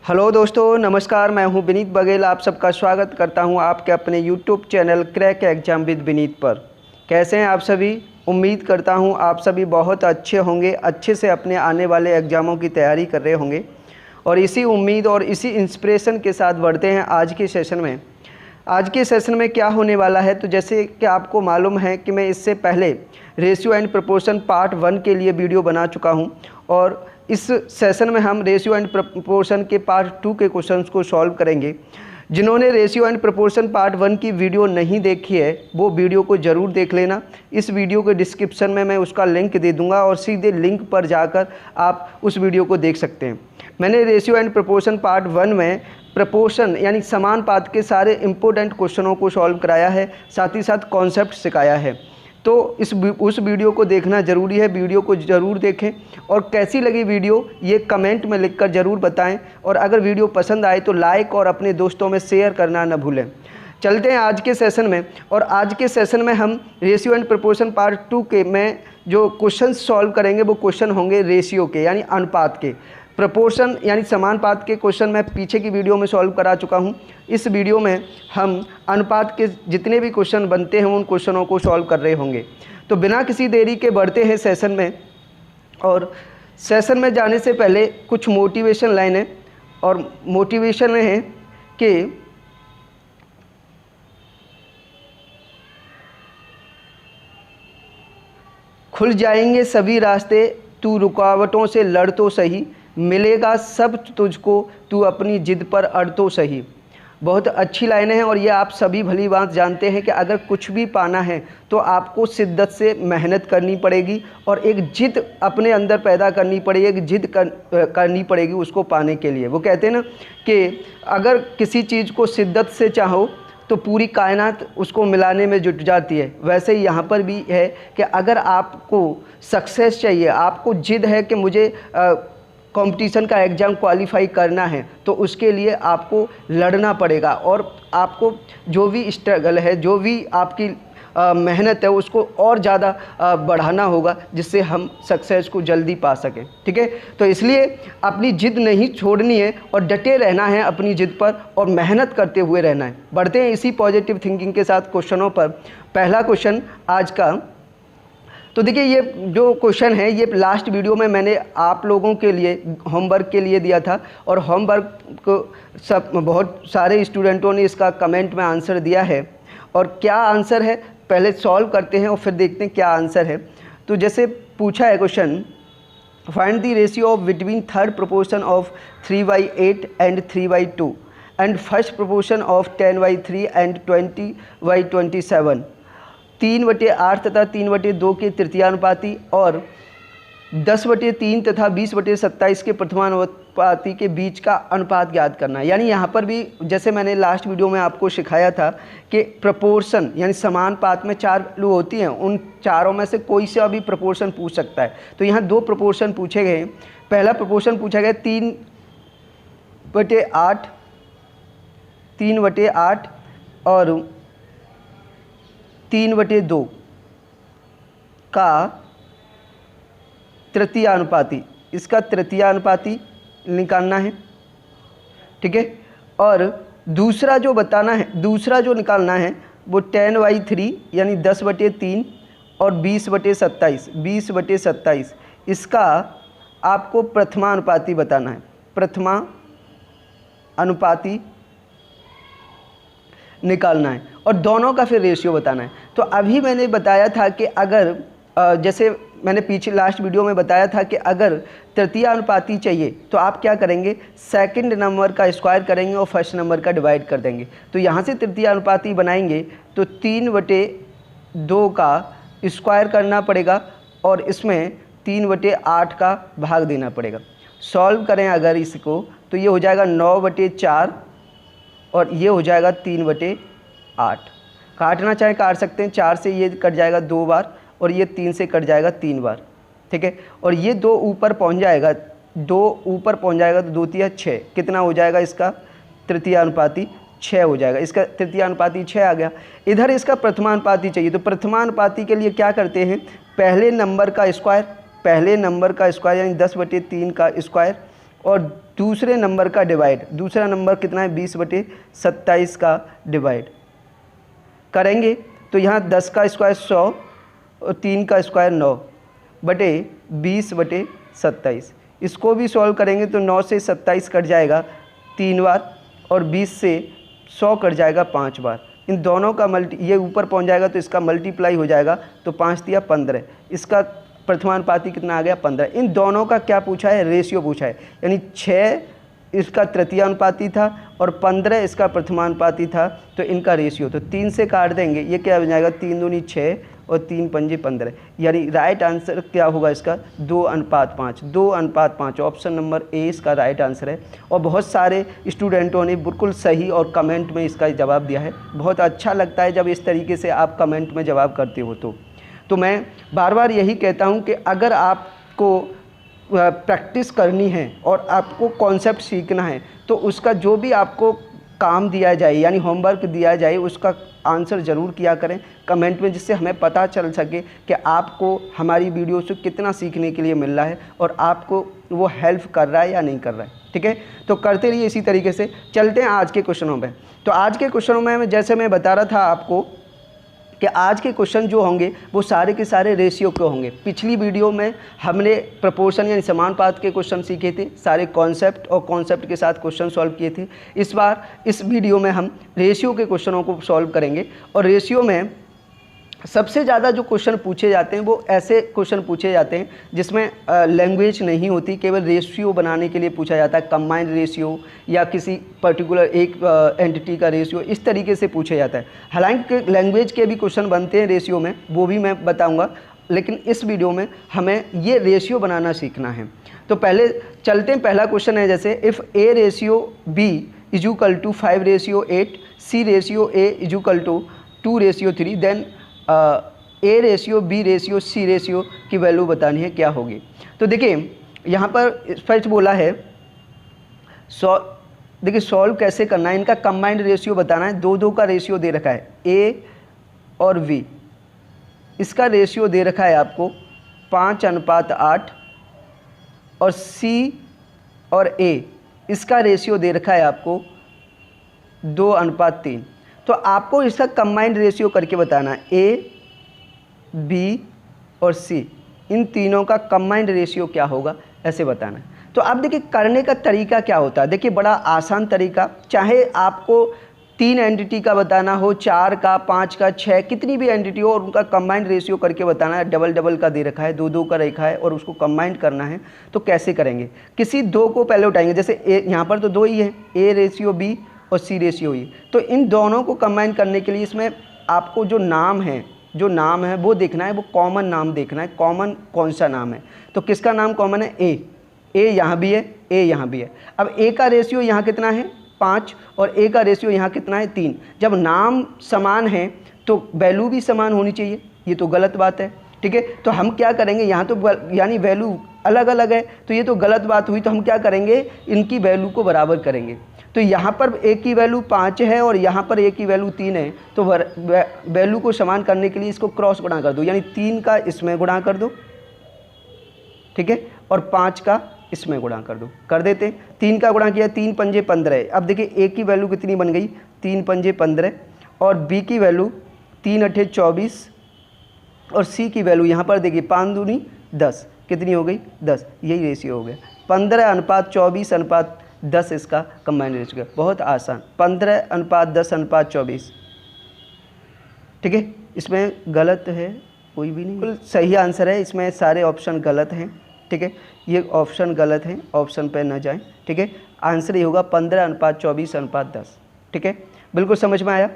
Hello दोस्तों, नमस्कार। मैं हूं विनीत बघेल। आप सबका स्वागत करता हूं आपके अपने YouTube channel crack exam with Vineet पर। कैसे हैं आप सभी? उम्मीद करता हूं आप सभी बहुत अच्छे होंगे, अच्छे से अपने आने वाले एग्ज़ामों की तैयारी कर रहे होंगे। और इसी उम्मीद और इसी इंस्पिरेशन के साथ बढ़ते हैं आज के सेशन में। आज के सेशन में क्या होने वाला है, तो जैसे कि आपको मालूम है कि मैं इससे पहले रेशियो एंड प्रोपोर्शन पार्ट 1 के लिए वीडियो बना चुका हूं, और इस सेशन में हम रेशियो एंड प्रोपोर्शन के पार्ट 2 के क्वेश्चंस को सॉल्व करेंगे। जिन्होंने रेशियो एंड प्रोपोर्शन पार्ट 1 की वीडियो नहीं देखी है वो वीडियो को ज़रूर देख लेना। इस वीडियो के डिस्क्रिप्शन में मैं उसका लिंक दे दूंगा और सीधे लिंक पर जाकर आप उस वीडियो को देख सकते हैं। मैंने रेशियो एंड प्रोपोर्शन पार्ट 1 में प्रपोर्शन यानी समानुपात के सारे इंपॉर्टेंट क्वेश्चनों को सॉल्व कराया है, साथ ही साथ कॉन्सेप्ट सिखाया है। तो उस वीडियो को देखना ज़रूरी है। वीडियो को ज़रूर देखें और कैसी लगी वीडियो ये कमेंट में लिखकर ज़रूर बताएं, और अगर वीडियो पसंद आए तो लाइक और अपने दोस्तों में शेयर करना न भूलें। चलते हैं आज के सेशन में। और आज के सेशन में हम रेशियो एंड प्रोपोर्शन पार्ट 2 के में जो क्वेश्चन सॉल्व करेंगे वो क्वेश्चन होंगे रेशियो के यानी अनुपात के। प्रोपोर्शन यानी समानुपात के क्वेश्चन मैं पीछे की वीडियो में सॉल्व करा चुका हूं। इस वीडियो में हम अनुपात के जितने भी क्वेश्चन बनते हैं उन क्वेश्चनों को सॉल्व कर रहे होंगे। तो बिना किसी देरी के बढ़ते हैं सेशन में। और सेशन में जाने से पहले कुछ मोटिवेशन लाइनें, और मोटिवेशन है कि खुल जाएंगे सभी रास्ते, तू रुकावटों से लड़ तो सही, मिलेगा सब तुझको, तू अपनी जिद पर अड़ तो सही। बहुत अच्छी लाइनें हैं और ये आप सभी भली बात जानते हैं कि अगर कुछ भी पाना है तो आपको शिद्दत से मेहनत करनी पड़ेगी और एक जिद अपने अंदर पैदा करनी पड़ेगी, एक जिद करनी पड़ेगी उसको पाने के लिए। वो कहते हैं ना कि अगर किसी चीज़ को शिद्दत से चाहो तो पूरी कायनात उसको मिलाने में जुट जाती है। वैसे ही यहाँ पर भी है कि अगर आपको सक्सेस चाहिए, आपको जिद है कि मुझे कंपटीशन का एग्ज़ाम क्वालिफाई करना है, तो उसके लिए आपको लड़ना पड़ेगा और आपको जो भी स्ट्रगल है, जो भी आपकी मेहनत है उसको और ज़्यादा बढ़ाना होगा, जिससे हम सक्सेस को जल्दी पा सकें। ठीक है, तो इसलिए अपनी जिद नहीं छोड़नी है और डटे रहना है अपनी जिद पर और मेहनत करते हुए रहना है। बढ़ते हैं इसी पॉजिटिव थिंकिंग के साथ क्वेश्चनों पर। पहला क्वेश्चन आज का, तो देखिए ये जो क्वेश्चन है ये लास्ट वीडियो में मैंने आप लोगों के लिए होमवर्क के लिए दिया था, और होमवर्क को सब बहुत सारे स्टूडेंटों ने इसका कमेंट में आंसर दिया है। और क्या आंसर है पहले सॉल्व करते हैं और फिर देखते हैं क्या आंसर है। तो जैसे पूछा है question, find the ratio of between third proportion of 3/8 and 3/2 and first proportion of 10/3 and 20/27। 3/8 तथा 3/2 के तृतीयानुपाती और 10/3 तथा 20/27 के प्रथमानुपाती के बीच का अनुपात ज्ञात करना है। यानी यहाँ पर भी जैसे मैंने लास्ट वीडियो में आपको सिखाया था कि प्रपोर्शन यानी समानुपात में 4 वैल्यू होती हैं, उन चारों में से कोई सा भी प्रपोर्शन पूछ सकता है। तो यहाँ 2 प्रपोर्शन पूछे गए। पहला प्रपोर्शन पूछा गया 3/8 और 3/2 का तृतीयानुपाती, इसका तृतीयानुपाती निकालना है। ठीक है, और दूसरा जो बताना है, दूसरा जो निकालना है वो 10/3 यानी 10/3 और 20/27 इसका आपको प्रथमानुपाती बताना है। प्रथमानुपाती निकालना है और दोनों का फिर रेशियो बताना है। तो अभी मैंने बताया था कि अगर जैसे मैंने पीछे लास्ट वीडियो में बताया था कि अगर तृतीयानुपाती चाहिए तो आप क्या करेंगे, सेकंड नंबर का स्क्वायर करेंगे और फर्स्ट नंबर का डिवाइड कर देंगे। तो यहाँ से तृतीयानुपाती बनाएंगे तो 3/2 का स्क्वायर करना पड़ेगा और इसमें 3/8 का भाग देना पड़ेगा। सॉल्व करें अगर इसको तो ये हो जाएगा 9/4 और ये हो जाएगा 3/8। काटना चाहे काट सकते हैं, 4 से ये कट जाएगा 2 बार और ये 3 से कट जाएगा 3 बार। ठीक है, और ये 2 ऊपर पहुंच जाएगा, 2 ऊपर पहुंच जाएगा तो 2 3 6, कितना हो जाएगा इसका तृतीयानुपाती 6 हो जाएगा। इसका तृतीयानुपाती 6 आ गया। इधर इसका प्रथमानुपाती चाहिए, तो प्रथमानुपाती के लिए क्या करते हैं, पहले नंबर का स्क्वायर यानी 10/3 का स्क्वायर और दूसरे नंबर का डिवाइड, दूसरा नंबर कितना है 20/27 का डिवाइड करेंगे तो यहाँ 10 का स्क्वायर 100 और 3 का स्क्वायर 9/20/27। इसको भी सॉल्व करेंगे तो 9 से 27 कट जाएगा 3 बार और 20 से 100 कट जाएगा 5 बार। इन दोनों का ये ऊपर पहुंच जाएगा तो इसका मल्टीप्लाई हो जाएगा, तो 5 दिया 15, इसका प्रथमानुपाती कितना आ गया 15। इन दोनों का क्या पूछा है, रेशियो पूछा है, यानी 6 इसका तृतीयानुपाती था और 15 इसका प्रथमानुपाती था, तो इनका रेशियो तो 3 से काट देंगे, ये क्या बन जाएगा 3 दूनी 6 और 3 पंजे 15, यानी राइट आंसर क्या होगा इसका 2:5। 2:5 ऑप्शन नंबर ए इसका राइट आंसर है। और बहुत सारे स्टूडेंटों ने बिल्कुल सही और कमेंट में इसका जवाब दिया है। बहुत अच्छा लगता है जब इस तरीके से आप कमेंट में जवाब करते हो। तो मैं बार बार यही कहता हूँ कि अगर आपको प्रैक्टिस करनी है और आपको कॉन्सेप्ट सीखना है तो उसका जो भी आपको काम दिया जाए यानी होमवर्क दिया जाए उसका आंसर ज़रूर किया करें कमेंट में, जिससे हमें पता चल सके कि आपको हमारी वीडियो से कितना सीखने के लिए मिल रहा है और आपको वो हेल्प कर रहा है या नहीं कर रहा है। ठीक है, तो करते रहिए इसी तरीके से। चलते हैं आज के क्वेश्चनों में। तो आज के क्वेश्चनों में जैसे मैं बता रहा था आपको कि आज के क्वेश्चन जो होंगे वो सारे के सारे रेशियो के होंगे। पिछली वीडियो में हमने प्रोपोर्शन यानी समानुपात के क्वेश्चन सीखे थे, सारे कॉन्सेप्ट और कॉन्सेप्ट के साथ क्वेश्चन सॉल्व किए थे। इस बार इस वीडियो में हम रेशियो के क्वेश्चनों को सॉल्व करेंगे और रेशियो में सबसे ज़्यादा जो क्वेश्चन पूछे जाते हैं वो ऐसे क्वेश्चन पूछे जाते हैं जिसमें लैंग्वेज नहीं होती, केवल रेशियो बनाने के लिए पूछा जाता है। कंबाइंड रेशियो या किसी पर्टिकुलर एक एंटिटी का रेशियो, इस तरीके से पूछा जाता है। हालांकि लैंग्वेज के भी क्वेश्चन बनते हैं रेशियो में, वो भी मैं बताऊंगा, लेकिन इस वीडियो में हमें ये रेशियो बनाना सीखना है। तो पहले चलते हैं। पहला क्वेश्चन है जैसे if A ratio B = 5:8, C ratio A = 2:3, then A ratio B ratio C ratio की वैल्यू बतानी है, क्या होगी। तो देखिए यहाँ पर फर्स्ट बोला है देखिए सॉल्व कैसे करना है, इनका कंबाइंड रेशियो बताना है। 2 का रेशियो दे रखा है A और V, इसका रेशियो दे रखा है आपको 5:8 और C और A इसका रेशियो दे रखा है आपको 2:3। तो आपको इसका कंबाइंड रेशियो करके बताना है A, B और C, इन तीनों का कंबाइंड रेशियो क्या होगा, ऐसे बताना है। तो अब देखिए करने का तरीका क्या होता है। देखिए बड़ा आसान तरीका, चाहे आपको 3 एंटिटी का बताना हो, 4 का, 5 का, 6 कितनी भी एंटिटी हो और उनका कंबाइंड रेशियो करके बताना है। डबल का दे रखा है, 2 का रखा है और उसको कंबाइंड करना है, तो कैसे करेंगे। किसी 2 को पहले उठाएंगे, जैसे यहाँ पर तो 2 ही है, A रेशियो B और C रेशियो E। तो इन दोनों को कंबाइन करने के लिए इसमें आपको जो नाम है वो देखना है, वो कॉमन नाम देखना है, कॉमन कौन सा नाम है। तो किसका नाम कॉमन है, A यहाँ भी है, A यहाँ भी है। अब A का रेशियो यहाँ कितना है 5 और A का रेशियो यहाँ कितना है 3। जब नाम समान है तो वैल्यू भी समान होनी चाहिए, ये तो गलत बात है। ठीक है, तो हम क्या करेंगे, यहाँ तो यानी वैल्यू अलग अलग है, तो ये तो गलत बात हुई। तो हम क्या करेंगे, इनकी वैल्यू को बराबर करेंगे। तो यहाँ पर A की वैल्यू 5 है और यहाँ पर A की वैल्यू 3 है, तो वैल्यू को समान करने के लिए इसको क्रॉस गुणा कर दो, यानी 3 का इसमें गुणा कर दो, ठीक है, और 5 का इसमें गुणा कर दो। कर देते, 3 का गुणा किया, 3 पंजे 15। अब देखिए A की वैल्यू कितनी बन गई, 3 पंजे 15 और B की वैल्यू 3 अठे 24 और C की वैल्यू यहाँ पर देखिए 5 दूनी 10, कितनी हो गई 10। यही रेशियो हो गया 15:24:10 इसका कंबाइंड रेशियो। बहुत आसान, 15:10:24। ठीक है, इसमें गलत है कोई भी नहीं, बिल्कुल सही आंसर है। इसमें सारे ऑप्शन गलत हैं। ठीक है, ये ऑप्शन गलत हैं, ऑप्शन पे न जाएं। ठीक है, आंसर ये होगा 15:24:10। ठीक है, बिल्कुल समझ में आया।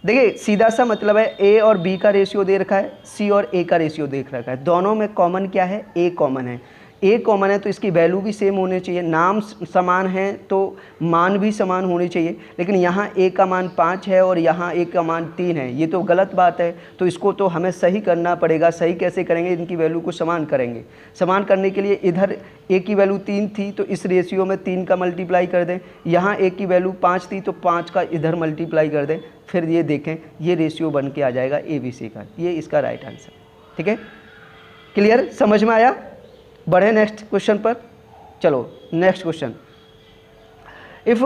देखिए सीधा सा मतलब है A और B का रेशियो दे रखा है, C और A का रेशियो देख रखा है। दोनों में कॉमन क्या है, A कॉमन है। A कॉमन है तो इसकी वैल्यू भी सेम होनी चाहिए, नाम समान है तो मान भी समान होने चाहिए। लेकिन यहाँ A का मान 5 है और यहाँ A का मान 3 है, ये तो गलत बात है। तो इसको तो हमें सही करना पड़ेगा। सही कैसे करेंगे, इनकी वैल्यू को समान करेंगे। समान करने के लिए इधर A की वैल्यू 3 थी तो इस रेशियो में 3 का मल्टीप्लाई कर दें। यहाँ A की वैल्यू 5 थी तो 5 का इधर मल्टीप्लाई कर दें। फिर ये देखें, ये रेशियो बन के आ जाएगा ABC का। ये इसका राइट आंसर। ठीक है, क्लियर, समझ में आया। बढ़े नेक्स्ट क्वेश्चन पर। चलो next question, if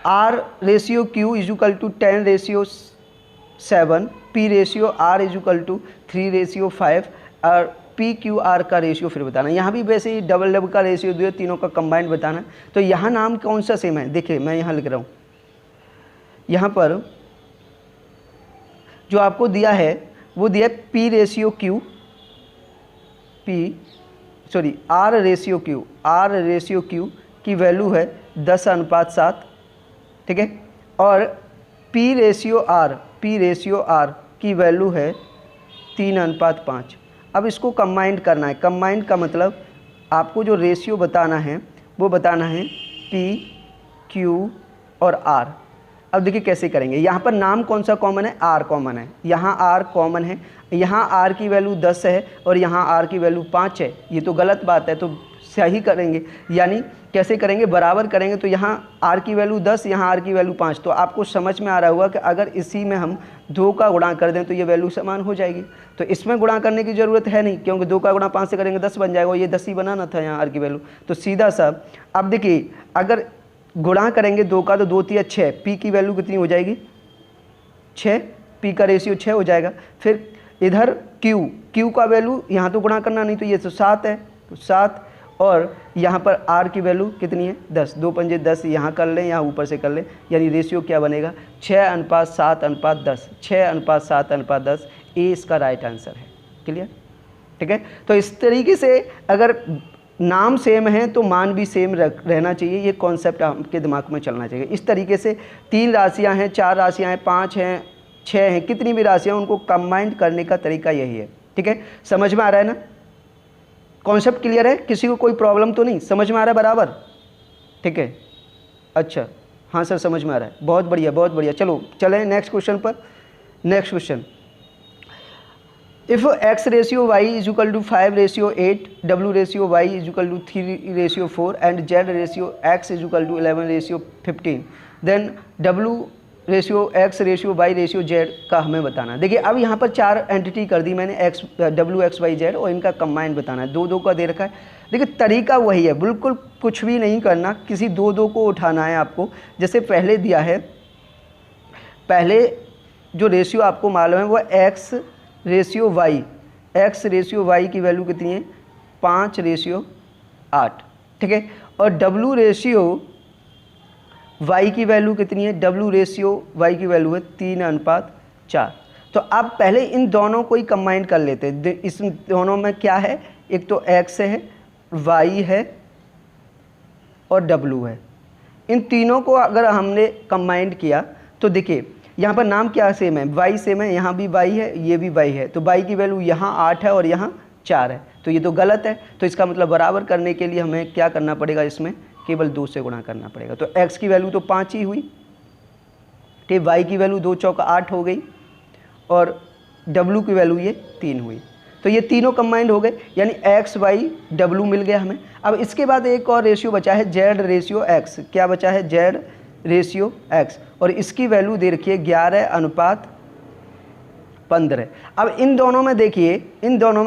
R ratio Q is equal to 10:7, P ratio R is equal to 3:5 और पी क्यू आर का रेशियो फिर बताना। यहाँ भी वैसे ही डबल डबल का रेशियो दिया, तीनों का कंबाइंड बताना है। तो यहाँ नाम कौन सा सेम है, देखिए मैं यहाँ लिख रहा हूँ, यहाँ पर जो आपको दिया है वो दिया है P ratio Q, R ratio Q की वैल्यू है 10:7, ठीक है, और पी रेशियो आर की वैल्यू है 3:5। अब इसको कंबाइंड करना है। कंबाइंड का मतलब आपको जो रेशियो बताना है वो बताना है पी क्यू और आर। अब देखिए कैसे करेंगे। यहाँ पर नाम कौन सा कॉमन है, आर कॉमन है, यहाँ आर कॉमन है, यहाँ आर की वैल्यू 10 है और यहाँ आर की वैल्यू 5 है। ये तो गलत बात है, तो सही करेंगे, यानी कैसे करेंगे, बराबर करेंगे। तो यहाँ आर की वैल्यू 10, यहाँ आर की वैल्यू 5। तो आपको समझ में आ रहा होगा कि अगर इसी में हम 2 का गुणा कर दें तो ये वैल्यू समान हो जाएगी। तो इसमें गुणा करने की ज़रूरत है नहीं, क्योंकि 2 का गुणा 5 से करेंगे 10 बन जाएगा, और ये 10 ही बनाना था यहाँ आर की वैल्यू। तो सीधा सा अब देखिए, अगर गुणा करेंगे 2 का तो 2 3 6, पी की वैल्यू कितनी हो जाएगी 6, पी का रेशियो 6 हो जाएगा। फिर इधर क्यू का वैल्यू यहाँ तो गुणा करना नहीं, तो ये तो 7 है, तो 7, और यहाँ पर आर की वैल्यू कितनी है 10, 2 पंजे 10, यहाँ कर लें, यहाँ ऊपर से कर लें, यानी रेशियो क्या बनेगा 6:7:10, 6:7:10। ए इसका राइट आंसर है। क्लियर, ठीक है। तो इस तरीके से अगर नाम सेम है तो मान भी सेम रहना चाहिए, ये कॉन्सेप्ट आपके दिमाग में चलना चाहिए। इस तरीके से 3 राशियां हैं, 4 राशियां हैं, 5 हैं, 6 हैं, कितनी भी राशियां उनको कंबाइंड करने का तरीका यही है। ठीक है, समझ में आ रहा है ना, कॉन्सेप्ट क्लियर है, किसी को कोई प्रॉब्लम तो नहीं, समझ में आ रहा है बराबर। ठीक है, अच्छा, हाँ सर समझ में आ रहा है, बहुत बढ़िया बहुत बढ़िया। चलो चलें नेक्स्ट क्वेश्चन पर। Next question, if x ratio y is equal to 5:8, w ratio y is equal to 3:4 and z ratio x is equal to 11:15, then w ratio x ratio y ratio z का हमें बताना है। देखिए अब यहाँ पर 4 entity कर दी मैंने, w x y z, और इनका कंबाइंड बताना है। 2 का दे रखा है। देखिए तरीका वही है, बिल्कुल कुछ भी नहीं करना, किसी 2 को उठाना है आपको। जैसे पहले दिया है, पहले जो रेशियो आपको मालूम है वो x रेशियो y की वैल्यू कितनी है 5:8, ठीक है, और w रेशियो y की वैल्यू कितनी है, w रेशियो y की वैल्यू है 3:4। तो अब पहले इन दोनों को ही कंबाइन कर लेते हैं। इस दोनों में क्या है, एक तो x है, y है और w है। इन तीनों को अगर हमने कंबाइंड किया तो देखिए यहाँ पर नाम क्या सेम है, y सेम है, यहाँ भी y है, ये भी y है। तो y की वैल्यू यहाँ 8 है और यहाँ 4 है, तो ये तो गलत है। तो इसका मतलब बराबर करने के लिए हमें क्या करना पड़ेगा, इसमें केवल 2 से गुणा करना पड़ेगा। तो x की वैल्यू तो 5 ही हुई, ठीक, y की वैल्यू 2 चौका 8 हो गई और w की वैल्यू ये 3 हुई। तो ये तीनों कंबाइंड हो गए, यानी x y w मिल गया हमें। अब इसके बाद एक और रेशियो बचा है, z रेशियो x। क्या बचा है, z रेशियो x, और इसकी वैल्यू दे रखी है 11:15। अब इन दोनों में देखिए, इन दोनों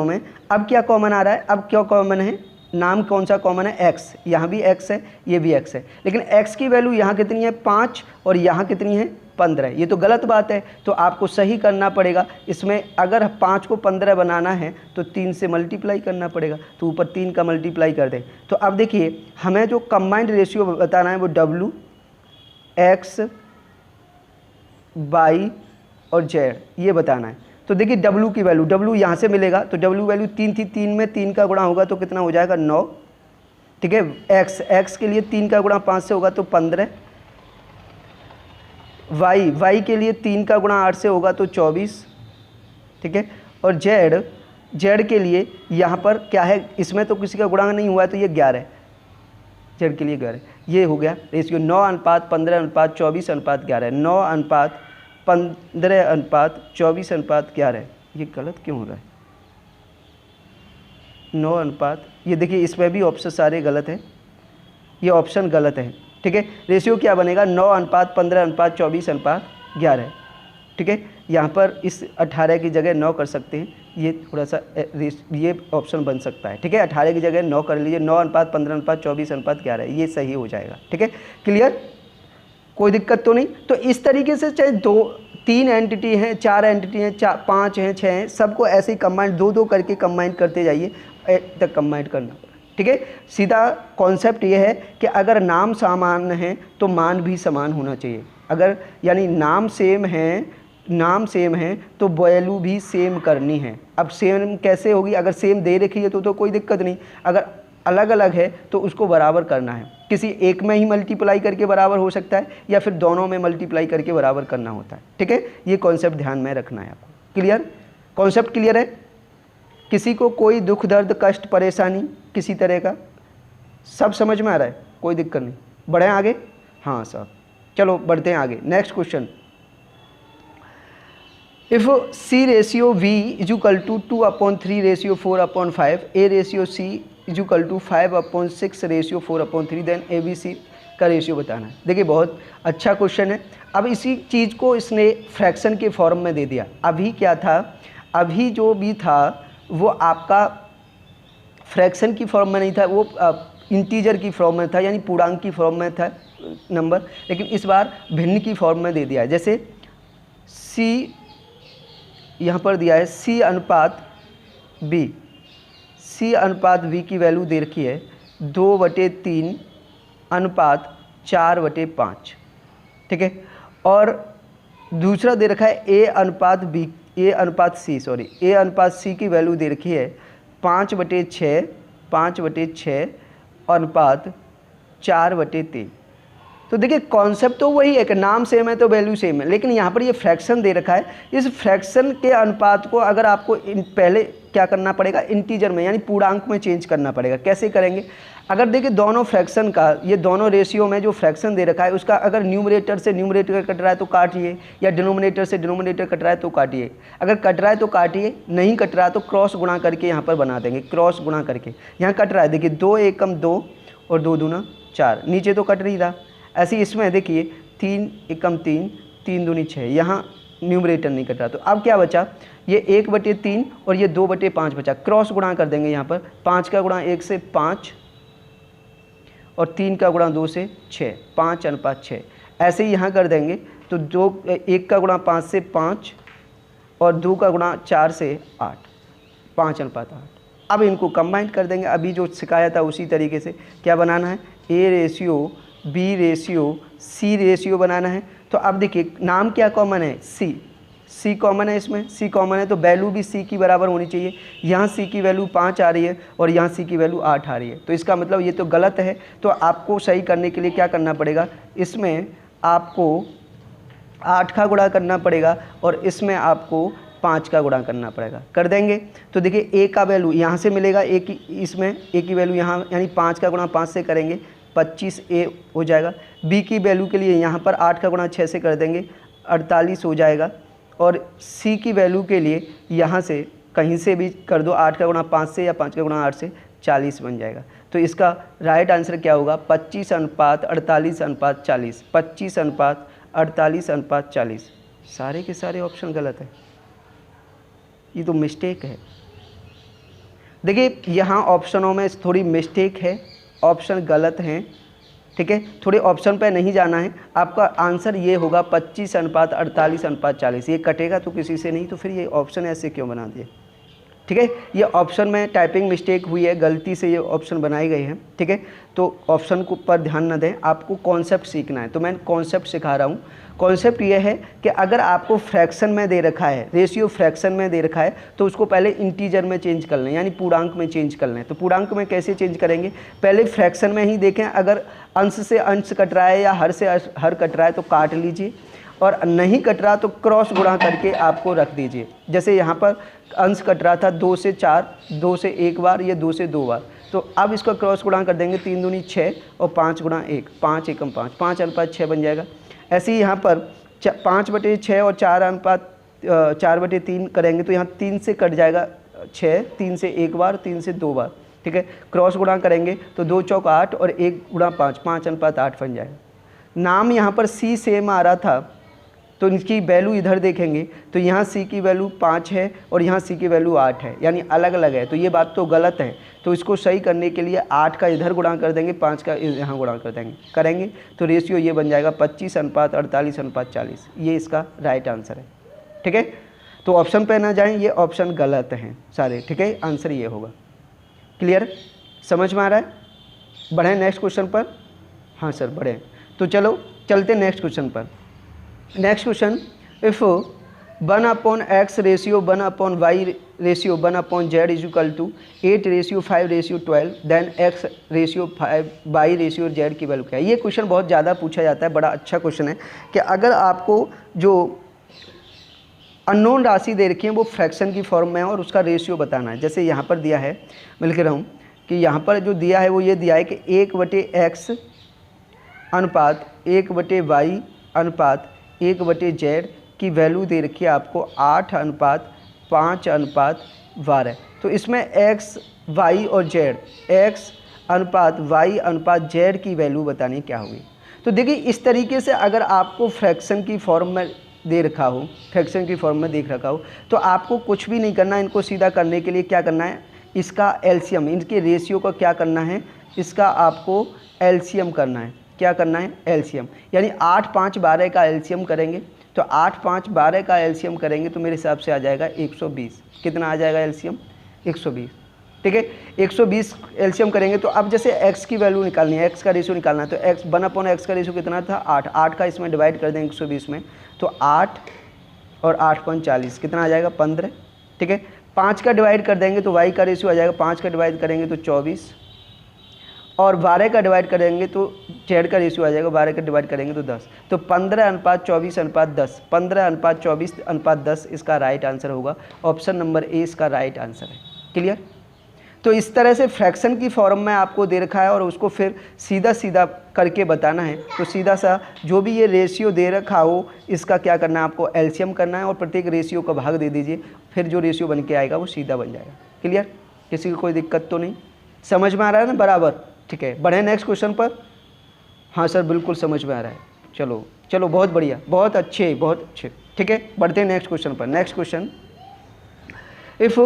में अब क्या कॉमन आ रहा है, अब क्या कॉमन है, नाम कौन सा कॉमन है, x, यहाँ भी x है, ये भी x है, लेकिन x की वैल्यू यहाँ कितनी है 5 और यहाँ कितनी है 15। ये तो गलत बात है, तो आपको सही करना पड़ेगा। इसमें अगर 5 को 15 बनाना है तो 3 से मल्टीप्लाई करना पड़ेगा, तो ऊपर 3 का मल्टीप्लाई कर दें। तो अब देखिए हमें जो कंबाइंड रेशियो बताना है वो w x y और z ये बताना है। तो देखिए w की वैल्यू, w यहाँ से मिलेगा, तो w वैल्यू 3 थी, 3 में 3 का गुणा होगा तो कितना हो जाएगा 9, ठीक है। x के लिए 3 का गुणा 5 से होगा तो 15, y के लिए 3 का गुणा 8 से होगा तो 24, ठीक है, और z के लिए यहाँ पर क्या है, इसमें तो किसी का गुणा नहीं हुआ है तो ये 11, z के लिए 11, ये हो गया रेशियो 9:15:24:11, 9:15:24:11। ये गलत क्यों हो रहा है, 9 ये देखिए इसमें भी ऑप्शन सारे गलत है, ये ऑप्शन गलत है, ठीक है। रेशियो क्या बनेगा 9:15:24:11, ठीक है। यहाँ पर इस 18 की जगह 9 कर सकते हैं, ये थोड़ा सा ये ऑप्शन बन सकता है, ठीक है। 18 की जगह 9 कर लीजिए, 9:15:24:11, ये सही हो जाएगा, ठीक है। क्लियर, कोई दिक्कत तो नहीं। तो इस तरीके से चाहे 3 एंटिटी हैं, 4 एंटिटी हैं, 5 हैं, 6 हैं, सबको ऐसे ही कंबाइंड 2-2 करके कंबाइंड करते जाइए तक कंबाइंड करना पड़ेगा, ठीक है। सीधा कॉन्सेप्ट ये है कि अगर नाम समान है तो मान भी समान होना चाहिए। अगर यानी नाम सेम है तो वैल्यू भी सेम करनी है। अब सेम कैसे होगी, अगर सेम दे रखी है तो कोई दिक्कत नहीं, अगर अलग अलग है तो उसको बराबर करना है। किसी एक में ही मल्टीप्लाई करके बराबर हो सकता है या फिर दोनों में मल्टीप्लाई करके बराबर करना होता है, ठीक है। ये कॉन्सेप्ट ध्यान में रखना है आपको। क्लियर, कॉन्सेप्ट क्लियर है। किसी को कोई दुख दर्द कष्ट परेशानी किसी तरह का, सब समझ में आ रहा है, कोई दिक्कत नहीं। बढ़ें आगे, हाँ साहब, चलो बढ़ते हैं आगे। Next question, if C ratio V is equal to 2/3 ratio 4/5, A ratio C is equal to 5/6 ratio 4/3, then ABC का रेशियो बताना है। देखिए बहुत अच्छा क्वेश्चन है। अब इसी चीज़ को इसने फ्रैक्शन के फॉर्म में दे दिया। अभी क्या था, अभी जो भी था वो आपका फ्रैक्शन की फॉर्म में नहीं था, वो इंटीजर की फॉर्म में था, यानी पूर्णांक की फॉर्म में था नंबर, लेकिन इस बार भिन्न की फॉर्म में दे दिया है। जैसे C यहाँ पर दिया है C अनुपात B की वैल्यू दे रखी है 2/3 अनुपात 4/5, ठीक है। और दूसरा दे रखा है A अनुपात C की वैल्यू दे रखी है 5/6 अनुपात 4/3। तो देखिए कॉन्सेप्ट तो वही है कि नाम सेम है तो वैल्यू सेम है, लेकिन यहाँ पर ये फ्रैक्शन दे रखा है। इस फ्रैक्शन के अनुपात को अगर आपको पहले क्या करना पड़ेगा, इंटीजर में यानी पूर्णांक में चेंज करना पड़ेगा। कैसे करेंगे, अगर देखिए दोनों फ्रैक्शन का, ये दोनों रेशियो में जो फ्रैक्शन दे रखा है उसका अगर न्यूमरेटर से न्यूमरेटर कट रहा है तो काटिए, या डिनोमिनेटर से डिनोमिनेटर कट रहा है तो काटिए। अगर कट रहा है तो काटिए, नहीं कट रहा है तो क्रॉस गुणा करके यहाँ पर बना देंगे। क्रॉस गुणा करके यहाँ कट रहा है, देखिए 2 एकम 2 और 2 दूना 4, नीचे तो कट नहीं रहा। ऐसे इसमें देखिए 3 एकम 3, 3 दूनी 6, यहाँ न्यूमरेटर नहीं कट रहा। तो अब क्या बचा, ये 1/3 और ये 2/5 बचा। क्रॉस गुणा कर देंगे यहाँ पर, 5 का गुणा 1 से 5 और 3 का गुणा 2 से 6, 5/6। ऐसे ही यहाँ कर देंगे तो 1 का गुणा 5 से 5 और 2 का गुणा 4 से 8, 5/8। अब इनको कंबाइन कर देंगे। अभी जो सिखाया था उसी तरीके से क्या बनाना है, A ratio B ratio C ratio बनाना है। तो अब देखिए नाम क्या कॉमन है, C कॉमन है, इसमें C कॉमन है तो वैल्यू भी C की बराबर होनी चाहिए। यहाँ C की वैल्यू 5 आ रही है और यहाँ C की वैल्यू 8 आ रही है, तो इसका मतलब ये तो गलत है। तो आपको सही करने के लिए क्या करना पड़ेगा, इसमें आपको 8 का गुणा करना पड़ेगा और इसमें आपको 5 का गुणा करना पड़ेगा। कर देंगे तो देखिए A का वैल्यू यहाँ से मिलेगा, इसमें A की वैल्यू यहाँ, यानी 5 का गुणा 5 से करेंगे 25A हो जाएगा। B की वैल्यू के लिए यहाँ पर 8 का गुणा 6 से कर देंगे 48 हो जाएगा। और C की वैल्यू के लिए यहाँ से कहीं से भी कर दो, 8 का गुणा 5 से या 5 का गुणा 8 से 40 बन जाएगा। तो इसका राइट आंसर क्या होगा, 25/48/40, 25/48/40। सारे के सारे ऑप्शन गलत है, ये तो मिस्टेक है। देखिए यहाँ ऑप्शनों में थोड़ी मिस्टेक है, ऑप्शन गलत हैं, ठीक है। थोड़े ऑप्शन पे नहीं जाना है, आपका आंसर ये होगा 25/48/40। ये कटेगा तो किसी से नहीं, तो फिर ये ऑप्शन ऐसे क्यों बना दिए, ठीक है। ये ऑप्शन में टाइपिंग मिस्टेक हुई है, गलती से ये ऑप्शन बनाए गए हैं, ठीक है। तो ऑप्शन को पर ध्यान न दें, आपको कॉन्सेप्ट सीखना है, तो मैं कॉन्सेप्ट सिखा रहा हूँ। कॉन्सेप्ट ये है कि अगर आपको फ्रैक्शन में दे रखा है, रेशियो फ्रैक्शन में दे रखा है, तो उसको पहले इंटीजर में चेंज कर लें, यानी पूर्णांक में चेंज कर लें। तो पूर्णांक में कैसे चेंज करेंगे, पहले फ्रैक्शन में ही देखें, अगर अंश से अंश कट रहा है या हर से हर कट रहा है तो काट लीजिए, और नहीं कट रहा तो क्रॉस गुणा करके आपको रख दीजिए। जैसे यहाँ पर अंश कट रहा था 2 से 4, 2 से 1 बार, ये 2 से 2 बार, तो अब इसका क्रॉस गुणा कर देंगे, 3 दूनी 6 और 5 गुणा 1, 5 एकम 5, 5/6 बन जाएगा। ऐसे ही यहाँ पर 5/6 और 4/3 करेंगे तो यहाँ 3 से कट जाएगा 6, 3 से 1 बार, 3 से 2 बार, ठीक है। क्रॉस गुणा करेंगे तो 2 चौक 8 और 1 गुणा 5, 5/8 बन जाएगा। नाम यहाँ पर C सेम आ रहा था तो इनकी वैल्यू इधर देखेंगे तो यहाँ C की वैल्यू 5 है और यहाँ C की वैल्यू 8 है, यानी अलग अलग है। तो ये बात तो गलत है। तो इसको सही करने के लिए 8 का इधर गुणा कर देंगे, 5 का यहाँ गुणा कर देंगे, करेंगे तो रेशियो ये बन जाएगा 25:48:40। ये इसका राइट आंसर है। ठीक है, तो ऑप्शन पे ना जाएं, ये ऑप्शन गलत हैं सारे। ठीक है, आंसर ये होगा। क्लियर, समझ में आ रहा है? बढ़ें नेक्स्ट क्वेश्चन पर। हाँ सर बढ़ें। तो चलो चलते नेक्स्ट क्वेश्चन पर। Next question, if 1/x ratio 1/y ratio 1/z is equal to 8:5:12 then x ratio 5/y ratio z की वैल्यू क्या है। ये क्वेश्चन बहुत ज़्यादा पूछा जाता है, बड़ा अच्छा क्वेश्चन है कि अगर आपको जो अननोन राशि दे रखी है वो फ्रैक्शन की फॉर्म में है और उसका रेशियो बताना है। जैसे यहाँ पर दिया है, मैं लिख रहा हूँ कि यहाँ पर जो दिया है वो ये दिया है कि 1/x अनुपात 1/y अनुपात 1/z की वैल्यू दे रखी है आपको 8:5:12। तो इसमें x, y और z, x अनुपात y अनुपात z की वैल्यू बतानी क्या होगी। तो देखिए इस तरीके से अगर आपको फ्रैक्शन की फॉर्म में दे रखा हो, फ्रैक्शन की फॉर्म में देख रखा हो, तो आपको कुछ भी नहीं करना है। इनको सीधा करने के लिए क्या करना है, इसका एलसीएम, इनके रेशियो का क्या करना है, इसका आपको एलसीएम करना है। क्या करना है, एलसीएम, यानी 8, 5, 12 का एलसीएम करेंगे। तो 8, 5, 12 का एलसीएम करेंगे तो मेरे हिसाब से आ जाएगा 120। कितना आ जाएगा एलसीएम, 120। ठीक है, 120 एलसीएम करेंगे। तो अब जैसे x की वैल्यू निकालनी है, x का रेशियो निकालना है, तो x 1/x का रेशियो कितना था, 8। 8 का इसमें डिवाइड कर देंगे 120 में, तो 8 और 8×5 कितना आ जाएगा, 15। ठीक है, 5 का डिवाइड कर देंगे तो y का रेशियो आ जाएगा, 5 का डिवाइड करेंगे तो 24, और 12 का डिवाइड करेंगे तो z का रेशियो आ जाएगा, 12 का डिवाइड करेंगे तो 10। तो 15:24:10, 15:24:10 इसका राइट आंसर होगा। ऑप्शन नंबर ए इसका राइट आंसर है। क्लियर। तो इस तरह से फ्रैक्शन की फॉर्म में आपको दे रखा है और उसको फिर सीधा सीधा करके बताना है। तो सीधा सा जो भी ये रेशियो दे रखा हो इसका क्या करना है, आपको एलसीएम करना है और प्रत्येक रेशियो का भाग दे दीजिए, फिर जो रेशियो बन के आएगा वो सीधा बन जाएगा। क्लियर, किसी को कोई दिक्कत तो नहीं, समझ में आ रहा है ना बराबर। ठीक है, बढ़े नेक्स्ट क्वेश्चन पर। हाँ सर बिल्कुल समझ में आ रहा है। चलो चलो, बहुत बढ़िया, बहुत अच्छे, बहुत अच्छे। ठीक है, बढ़ते हैं नेक्स्ट क्वेश्चन पर। Next question, if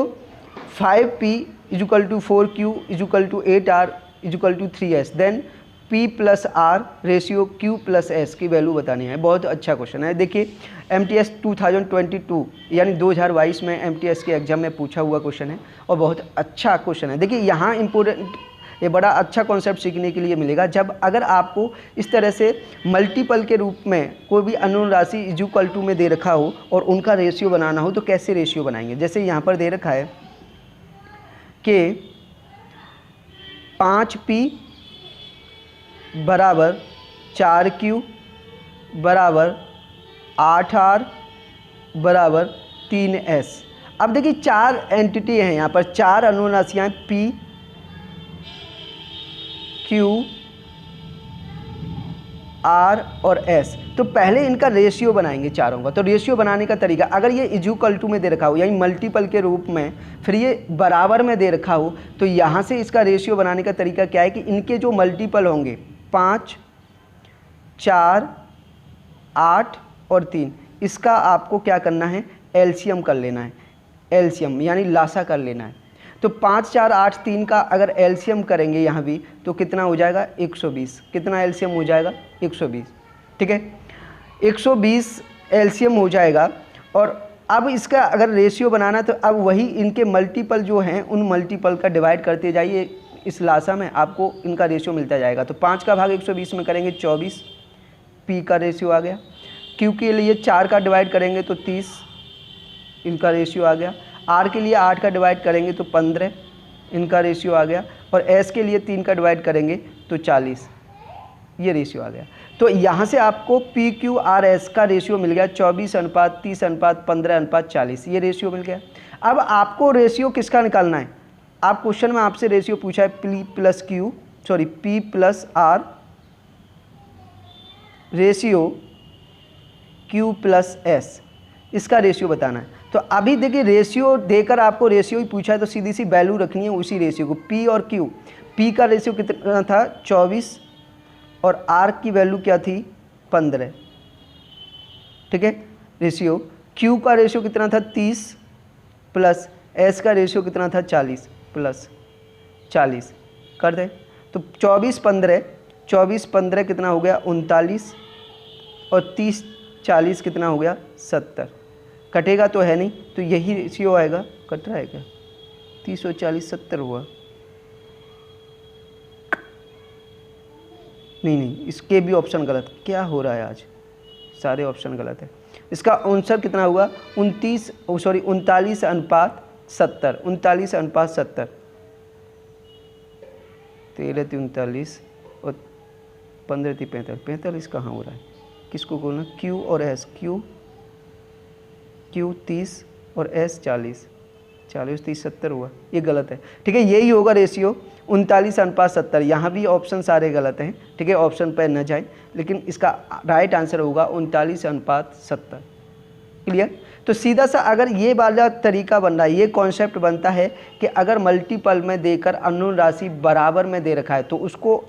5p is equal to 4q is equal to 8r is equal to 3s then p plus r ratio q plus s की वैल्यू बतानी है। बहुत अच्छा क्वेश्चन है। देखिए MTS 2022 यानी 2022 में MTS के एग्जाम में पूछा हुआ क्वेश्चन है और बहुत अच्छा क्वेश्चन है। देखिए यहाँ इम्पोर्टेंट, ये बड़ा अच्छा कॉन्सेप्ट सीखने के लिए मिलेगा जब अगर आपको इस तरह से मल्टीपल के रूप में कोई भी अननोन राशि इज इक्वल टू में दे रखा हो और उनका रेशियो बनाना हो तो कैसे रेशियो बनाएंगे। जैसे यहाँ पर दे रखा है कि 5p बराबर 4q बराबर 8r बराबर 3s। अब देखिए 4 एंटिटी हैं यहाँ पर, 4 अननोन राशियाँ p, q, r और s। तो पहले इनका रेशियो बनाएंगे चारों का। तो रेशियो बनाने का तरीका, अगर ये इक्वल टू में दे रखा हो यानी मल्टीपल के रूप में, फिर ये बराबर में दे रखा हो, तो यहाँ से इसका रेशियो बनाने का तरीका क्या है कि इनके जो मल्टीपल होंगे 5, 4, 8 और 3, इसका आपको क्या करना है, एलसीएम कर लेना है। एलसीएम यानी लासा कर लेना है। तो 5, 4, 8, 3 का अगर एलसीएम करेंगे यहाँ भी तो कितना हो जाएगा, 120। कितना एलसीएम हो जाएगा, 120। ठीक है, 120 एलसीएम हो जाएगा। और अब इसका अगर रेशियो बनाना तो अब वही इनके मल्टीपल जो हैं उन मल्टीपल का डिवाइड करते जाइए, इस लासा में आपको इनका रेशियो मिलता जाएगा। तो 5 का भाग 120 में करेंगे 24, पी का रेशियो आ गया। क्यू के लिए 4 का डिवाइड करेंगे तो 30, इनका रेशियो आ गया। आर के लिए 8 का डिवाइड करेंगे तो 15, इनका रेशियो आ गया। और एस के लिए 3 का डिवाइड करेंगे तो 40, ये रेशियो आ गया। तो यहाँ से आपको पी क्यू आर एस का रेशियो मिल गया 24:30:15:40, ये रेशियो मिल गया। अब आपको रेशियो किसका निकालना है, आप क्वेश्चन में आपसे रेशियो पूछा है P plus R ratio Q plus S, इसका रेशियो बताना है। तो अभी देखिए रेशियो देकर आपको रेशियो ही पूछा है तो सीधी सी वैल्यू रखनी है उसी रेशियो को। पी और क्यू, पी का रेशियो कितना था 24 और आर की वैल्यू क्या थी 15, ठीक है। रेशियो Q का रेशियो कितना था 30 प्लस S का रेशियो कितना था 40 प्लस 40 कर दे तो 24 15 कितना हो गया 39 और 30 40 कितना हो गया 70। कटेगा तो है नहीं, तो यही रेशियो आएगा। कट रहा है क्या? 30 और 40 70 हुआ। नहीं, इसके भी ऑप्शन गलत। क्या हो रहा है आज? सारे ऑप्शन गलत है। इसका आंसर कितना हुआ 39 अनुपात 70। 13 39 और 15 45। 45 कहाँ हो रहा है? किसको बोलना? Q और S। Q 30 और S 40। 40 30 70 हुआ, ये गलत है। ठीक है, यही होगा रेशियो 39 अनुपात 70। यहाँ भी ऑप्शन सारे गलत हैं। ठीक है, ऑप्शन पर न जाए, लेकिन इसका राइट आंसर होगा 39 अनुपात 70। क्लियर? तो सीधा सा अगर ये वाला तरीका बन रहा है, ये कॉन्सेप्ट बनता है कि अगर मल्टीपल में देकर अननोन राशि बराबर में दे रखा है तो उसको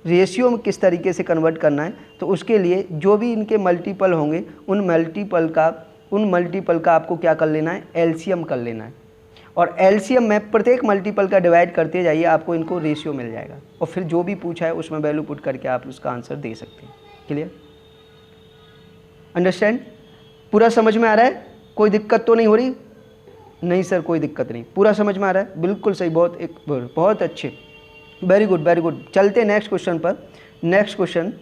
रेशियो में किस तरीके से कन्वर्ट करना है। तो उसके लिए जो भी इनके मल्टीपल होंगे उन मल्टीपल का आपको क्या कर लेना है? एलसीएम कर लेना है। और एलसीएम में प्रत्येक मल्टीपल का डिवाइड करते जाइए, आपको इनको रेशियो मिल जाएगा। और फिर जो भी पूछा है उसमें वैल्यू पुट करके आप उसका आंसर दे सकते हैं। क्लियर? अंडरस्टैंड? पूरा समझ में आ रहा है? कोई दिक्कत तो नहीं हो रही? नहीं सर, कोई दिक्कत नहीं, पूरा समझ में आ रहा है। बिल्कुल सही, बहुत अच्छे, वेरी गुड वेरी गुड। चलते नेक्स्ट क्वेश्चन पर। Next question,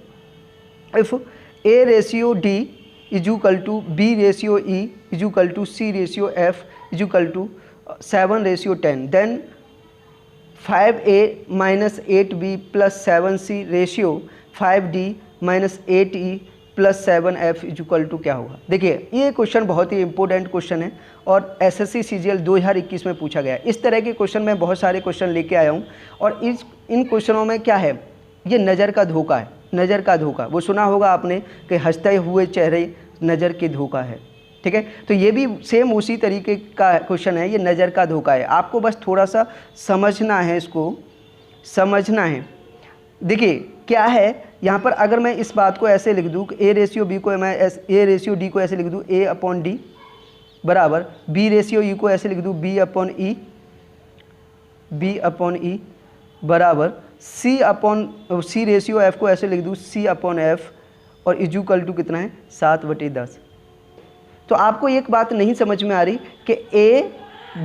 if A ratio D is equal to B ratio E is equal to C ratio F is equal to 7 ratio 10, then 5A minus 8B plus 7C ratio 5D minus 8E plus 7F is equal to क्या होगा? देखिए, ये question बहुत ही important question है और SSC CGL 2021 में पूछा गया है। इस तरह के क्वेश्चन मैं बहुत सारे क्वेश्चन लेके आया हूँ और इन क्वेश्चनों में क्या है, ये नज़र का धोखा है। नज़र का धोखा, वो सुना होगा आपने कि हंसते हुए चेहरे नज़र के धोखा है। ठीक है, तो ये भी सेम उसी तरीके का क्वेश्चन है, ये नज़र का धोखा है। आपको बस थोड़ा सा समझना है, इसको समझना है। देखिए क्या है यहाँ पर, अगर मैं इस बात को ऐसे लिख दूँ, A रेशियो B को मैं A रेशियो D को ऐसे लिख दूँ A/D बराबर B रेशियो E को ऐसे लिख दूँ B/E बराबर C रेशियो F को ऐसे लिख दूँ C/F और इक्वल टू कितना है 7/10। तो आपको एक बात नहीं समझ में आ रही कि A,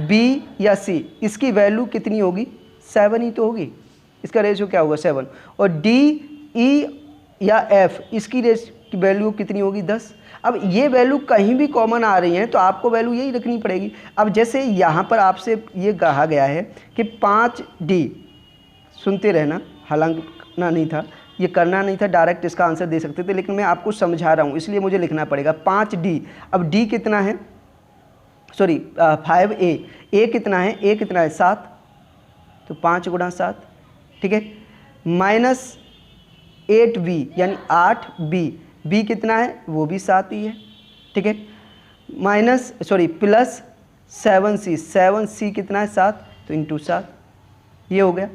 B या C इसकी वैल्यू कितनी होगी? 7 ही तो होगी। इसका रेशियो क्या होगा? 7। और D, E या F इसकी वैल्यू कितनी होगी? 10। अब ये वैल्यू कहीं भी कॉमन आ रही हैं तो आपको वैल्यू यही रखनी पड़ेगी। अब जैसे यहाँ पर आपसे ये कहा गया है कि 5D, सुनते रहना, हालांकि नहीं था, ये करना नहीं था, डायरेक्ट इसका आंसर दे सकते थे, लेकिन मैं आपको समझा रहा हूँ इसलिए मुझे लिखना पड़ेगा 5D। अब D कितना है? सॉरी 5A, A कितना है? A कितना है? 7, तो 5 गुणा 7। ठीक है, माइनस 8B यानी 8B, B कितना है? वो भी 7 ही है। ठीक है, प्लस 7C कितना है? 7, तो इंटू 7, ये हो गया।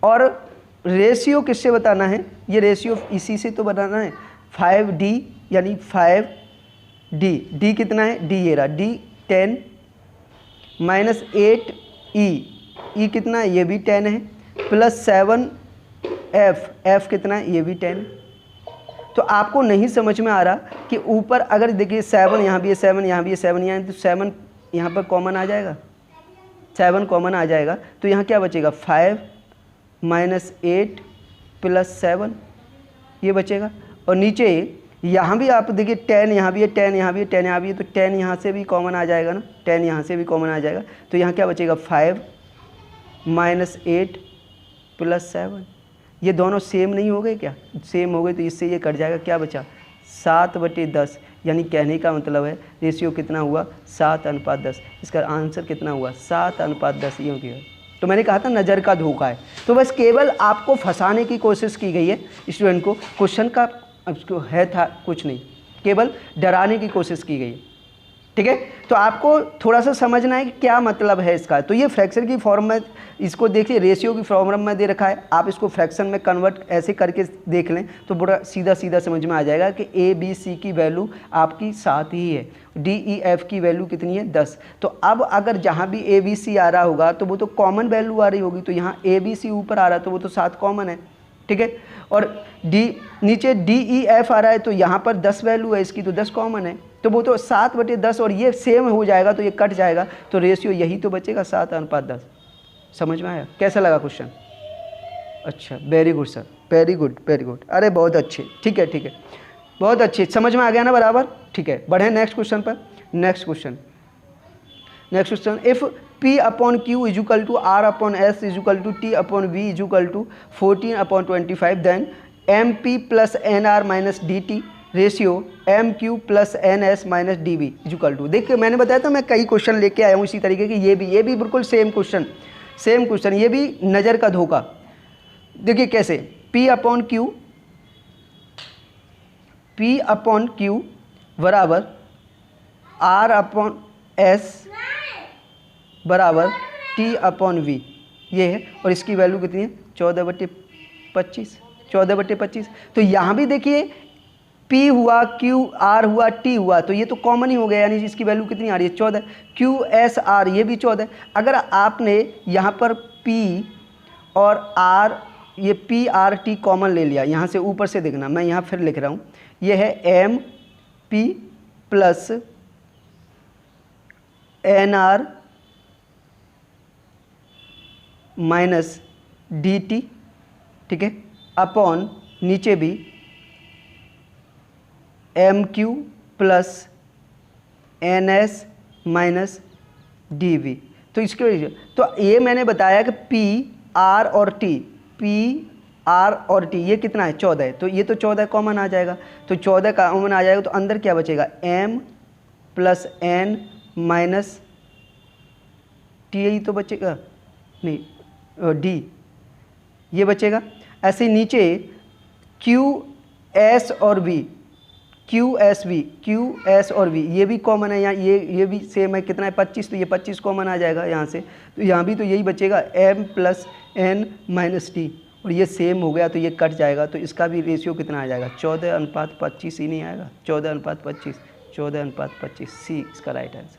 और रेशियो किससे बताना है? ये रेशियो इसी से तो बनाना है, 5D यानी 5D। D कितना है? D ये रहा, D 10 माइनस 8E, E कितना है? ये भी 10 है, प्लस 7F कितना है? ये भी 10। तो आपको नहीं समझ में आ रहा कि ऊपर अगर देखिए 7 यहाँ भी है, 7 यहाँ भी है, 7 यहाँ है, तो 7 यहाँ पर कॉमन आ जाएगा, 7 कॉमन आ जाएगा। तो यहाँ क्या बचेगा? 5 माइनस 8 प्लस 7, ये बचेगा। और नीचे यहाँ भी आप देखिए 10 यहाँ भी है, 10 यहाँ भी है, 10 यहाँ भी है, तो 10 यहाँ से भी कॉमन आ जाएगा ना, 10 यहाँ से भी कॉमन आ जाएगा। तो यहाँ क्या बचेगा? 5 माइनस 8 प्लस 7। ये दोनों सेम नहीं हो गए क्या? सेम हो गए, तो इससे ये कट जाएगा। क्या बचा? 7/10। यानी कहने का मतलब है रेशियो कितना हुआ? 7:10। इसका आंसर कितना हुआ? 7:10। ये हो गया। तो मैंने कहा था नज़र का धोखा है। तो बस केवल आपको फंसाने की कोशिश की गई है स्टूडेंट को, क्वेश्चन का है था कुछ नहीं, केवल डराने की कोशिश की गई है। ठीक है। तो आपको थोड़ा सा समझना है कि क्या मतलब है इसका। तो ये फ्रैक्शन की फॉर्म में इसको देखिए, रेशियो की फॉर्म में दे रखा है, आप इसको फ्रैक्शन में कन्वर्ट ऐसे करके देख लें तो बड़ा सीधा सीधा समझ में आ जाएगा कि ए बी सी की वैल्यू आपकी 7 ही है, डी ई एफ की वैल्यू कितनी है 10। तो अब अगर जहाँ भी ए बी सी आ रहा होगा तो वो तो कॉमन वैल्यू आ रही होगी, तो यहाँ ए बी सी ऊपर आ रहा है तो वो तो 7 कॉमन है, ठीक है। और डी नीचे डी ई एफ आ रहा है तो यहाँ पर 10 वैल्यू है इसकी, तो 10 कॉमन है, तो वो तो 7/10 और ये सेम हो जाएगा तो ये कट जाएगा, तो रेशियो यही तो बचेगा 7:10। समझ में आया? कैसा लगा क्वेश्चन? अच्छा, very good sir, very good very good, अरे बहुत अच्छे, ठीक है ठीक है, बहुत अच्छे, समझ में आ गया ना बराबर, ठीक है। बढ़े नेक्स्ट क्वेश्चन पर। Next question, if P/Q = R/S = T/V = 14/25 then MP + NR - DT ratio MQ + NS - DV = देखिए मैंने बताया था मैं कई क्वेश्चन लेके आया हूँ इसी तरीके के, ये भी बिल्कुल सेम क्वेश्चन, ये भी नज़र का धोखा। देखिए कैसे, P/Q बराबर R/S बराबर T/V ये है, और इसकी वैल्यू कितनी है 14/25। तो यहाँ भी देखिए P हुआ, Q R हुआ, T हुआ, तो ये तो कॉमन ही हो गया, यानी इसकी वैल्यू कितनी आ रही है 14। Q S R ये भी 14। अगर आपने यहाँ पर P और R, ये P R T कॉमन ले लिया, यहाँ से ऊपर से देखना, मैं यहाँ फिर लिख रहा हूँ, ये है M P + NR - DT, ठीक है, अपॉन नीचे भी MQ + NS - DV। तो इसके वजह, तो ये मैंने बताया कि P R और T ये कितना है 14 है, तो ये तो 14 कॉमन आ जाएगा, तो 14 कॉमन आ जाएगा, तो अंदर क्या बचेगा M + N - T ही तो बचेगा, नहीं D ये बचेगा। ऐसे ही नीचे Q S और V ये भी कॉमन है, यहाँ ये भी सेम है, कितना है 25, तो ये 25 कॉमन आ जाएगा यहाँ से, तो यहाँ भी तो यही बचेगा M + N - T, और ये सेम हो गया तो ये कट जाएगा, तो इसका भी रेशियो कितना आ जाएगा 14:25 ही नहीं आएगा, 14:25 सी इसका राइट आंसर।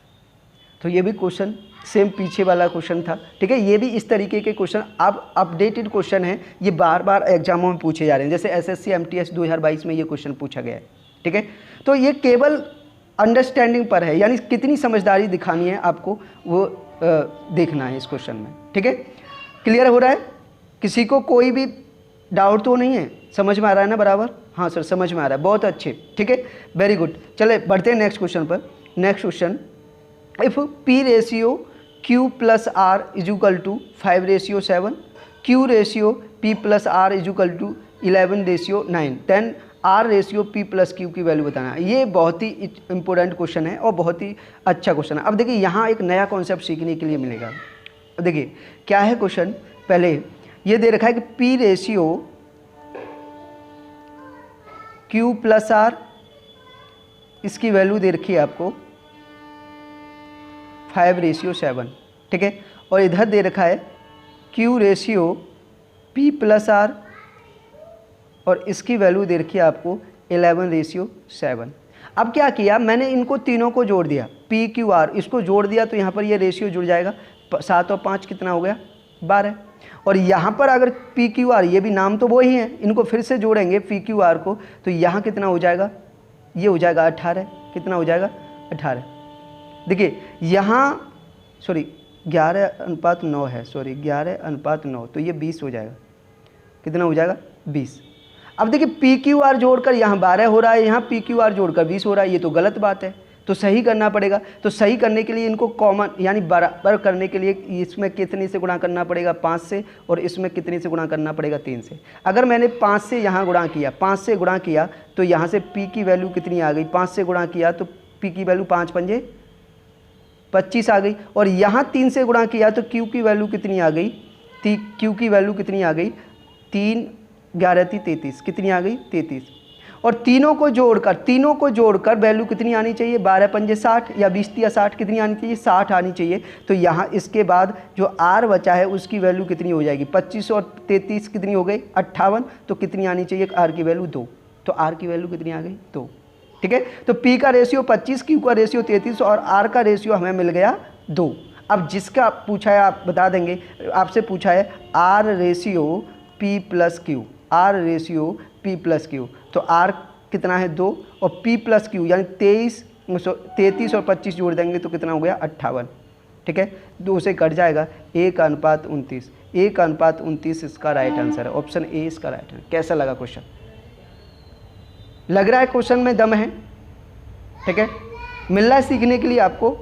तो ये भी क्वेश्चन सेम पीछे वाला क्वेश्चन था, ठीक है। ये भी इस तरीके के क्वेश्चन अब अपडेटेड क्वेश्चन है, ये बार बार एग्जामों में पूछे जा रहे हैं, जैसे SSC MTS 2022 में ये क्वेश्चन पूछा गया है, ठीक है। तो ये केवल अंडरस्टैंडिंग पर है, यानी कितनी समझदारी दिखानी है आपको वो देखना है इस क्वेश्चन में, ठीक है। क्लियर हो रहा है? किसी को कोई भी डाउट तो नहीं है? समझ में आ रहा है ना बराबर? हाँ सर समझ में आ रहा है, बहुत अच्छे, ठीक है, वेरी गुड। चले बढ़ते हैं नेक्स्ट क्वेश्चन पर। Next question, if P ratio Q + R = 5:7, Q ratio P + R = 11:9, then R ratio P + Q की वैल्यू बताना है। ये बहुत ही इंपॉर्टेंट क्वेश्चन है और बहुत ही अच्छा क्वेश्चन है। अब देखिए यहाँ एक नया कॉन्सेप्ट सीखने के लिए मिलेगा। देखिए क्या है क्वेश्चन, पहले ये दे रखा है कि P रेशियो Q + R, इसकी वैल्यू दे रखी है आपको 5:7, ठीक है, और इधर दे रखा है Q रेशियो P + R और इसकी वैल्यू दे रखी है आपको 11:7। अब क्या किया मैंने, इनको तीनों को जोड़ दिया, P Q R इसको जोड़ दिया, तो यहाँ पर ये रेशियो जुड़ जाएगा, 7 और 5 कितना हो गया 12। और यहाँ पर अगर P Q R, ये भी नाम तो वो ही हैं, इनको फिर से जोड़ेंगे P Q R को, तो यहाँ कितना हो जाएगा, ये हो जाएगा 18। कितना हो जाएगा 18। देखिए यहाँ सॉरी 11:9 है, सॉरी 11:9, तो ये 20 हो जाएगा। कितना हो जाएगा 20। अब देखिए P Q R जोड़कर यहाँ 12 हो रहा है, यहाँ P Q R जोड़कर 20 हो रहा है, ये तो गलत बात है, तो सही करना पड़ेगा। तो सही करने के लिए इनको कॉमन यानी बराबर करने के लिए इसमें कितने से गुणा करना पड़ेगा 5 से, और इसमें कितने से गुणा करना पड़ेगा 3 से। अगर मैंने 5 से यहाँ गुणा किया, 5 से गुणा किया तो यहाँ से P की वैल्यू कितनी आ गई, 5 से गुणा किया तो P की वैल्यू 5 पंजे 25 आ गई, और यहाँ 3 से गुणा किया तो Q की वैल्यू कितनी आ गई, Q की वैल्यू कितनी आ गई 3 11 33, कितनी आ गई 33। और तीनों को जोड़कर वैल्यू कितनी आनी चाहिए, 12 पंजे 60 या 20 या 60 कितनी आनी चाहिए, 60 आनी चाहिए। तो यहाँ इसके बाद जो r बचा है उसकी वैल्यू कितनी हो जाएगी, 25 और 33 कितनी हो गई 58, तो कितनी आनी चाहिए r की वैल्यू 2, तो r की वैल्यू कितनी आ गई 2। ठीक है, तो p का रेशियो 25, q का रेशियो 33 और r का रेशियो हमें मिल गया 2। अब जिसका पूछा है आप बता देंगे, आपसे पूछा है r ratio p plus q, r ratio p plus q, तो r कितना है 2 और p प्लस q यानी 33 और 25 जोड़ देंगे तो कितना हो गया 58। ठीक है, 2 से कट जाएगा 1:29, 1:29 इसका राइट आंसर है, ऑप्शन ए इसका राइट है। कैसा लगा क्वेश्चन, लग रहा है क्वेश्चन में दम है? ठीक है, मिल रहा है सीखने के लिए आपको?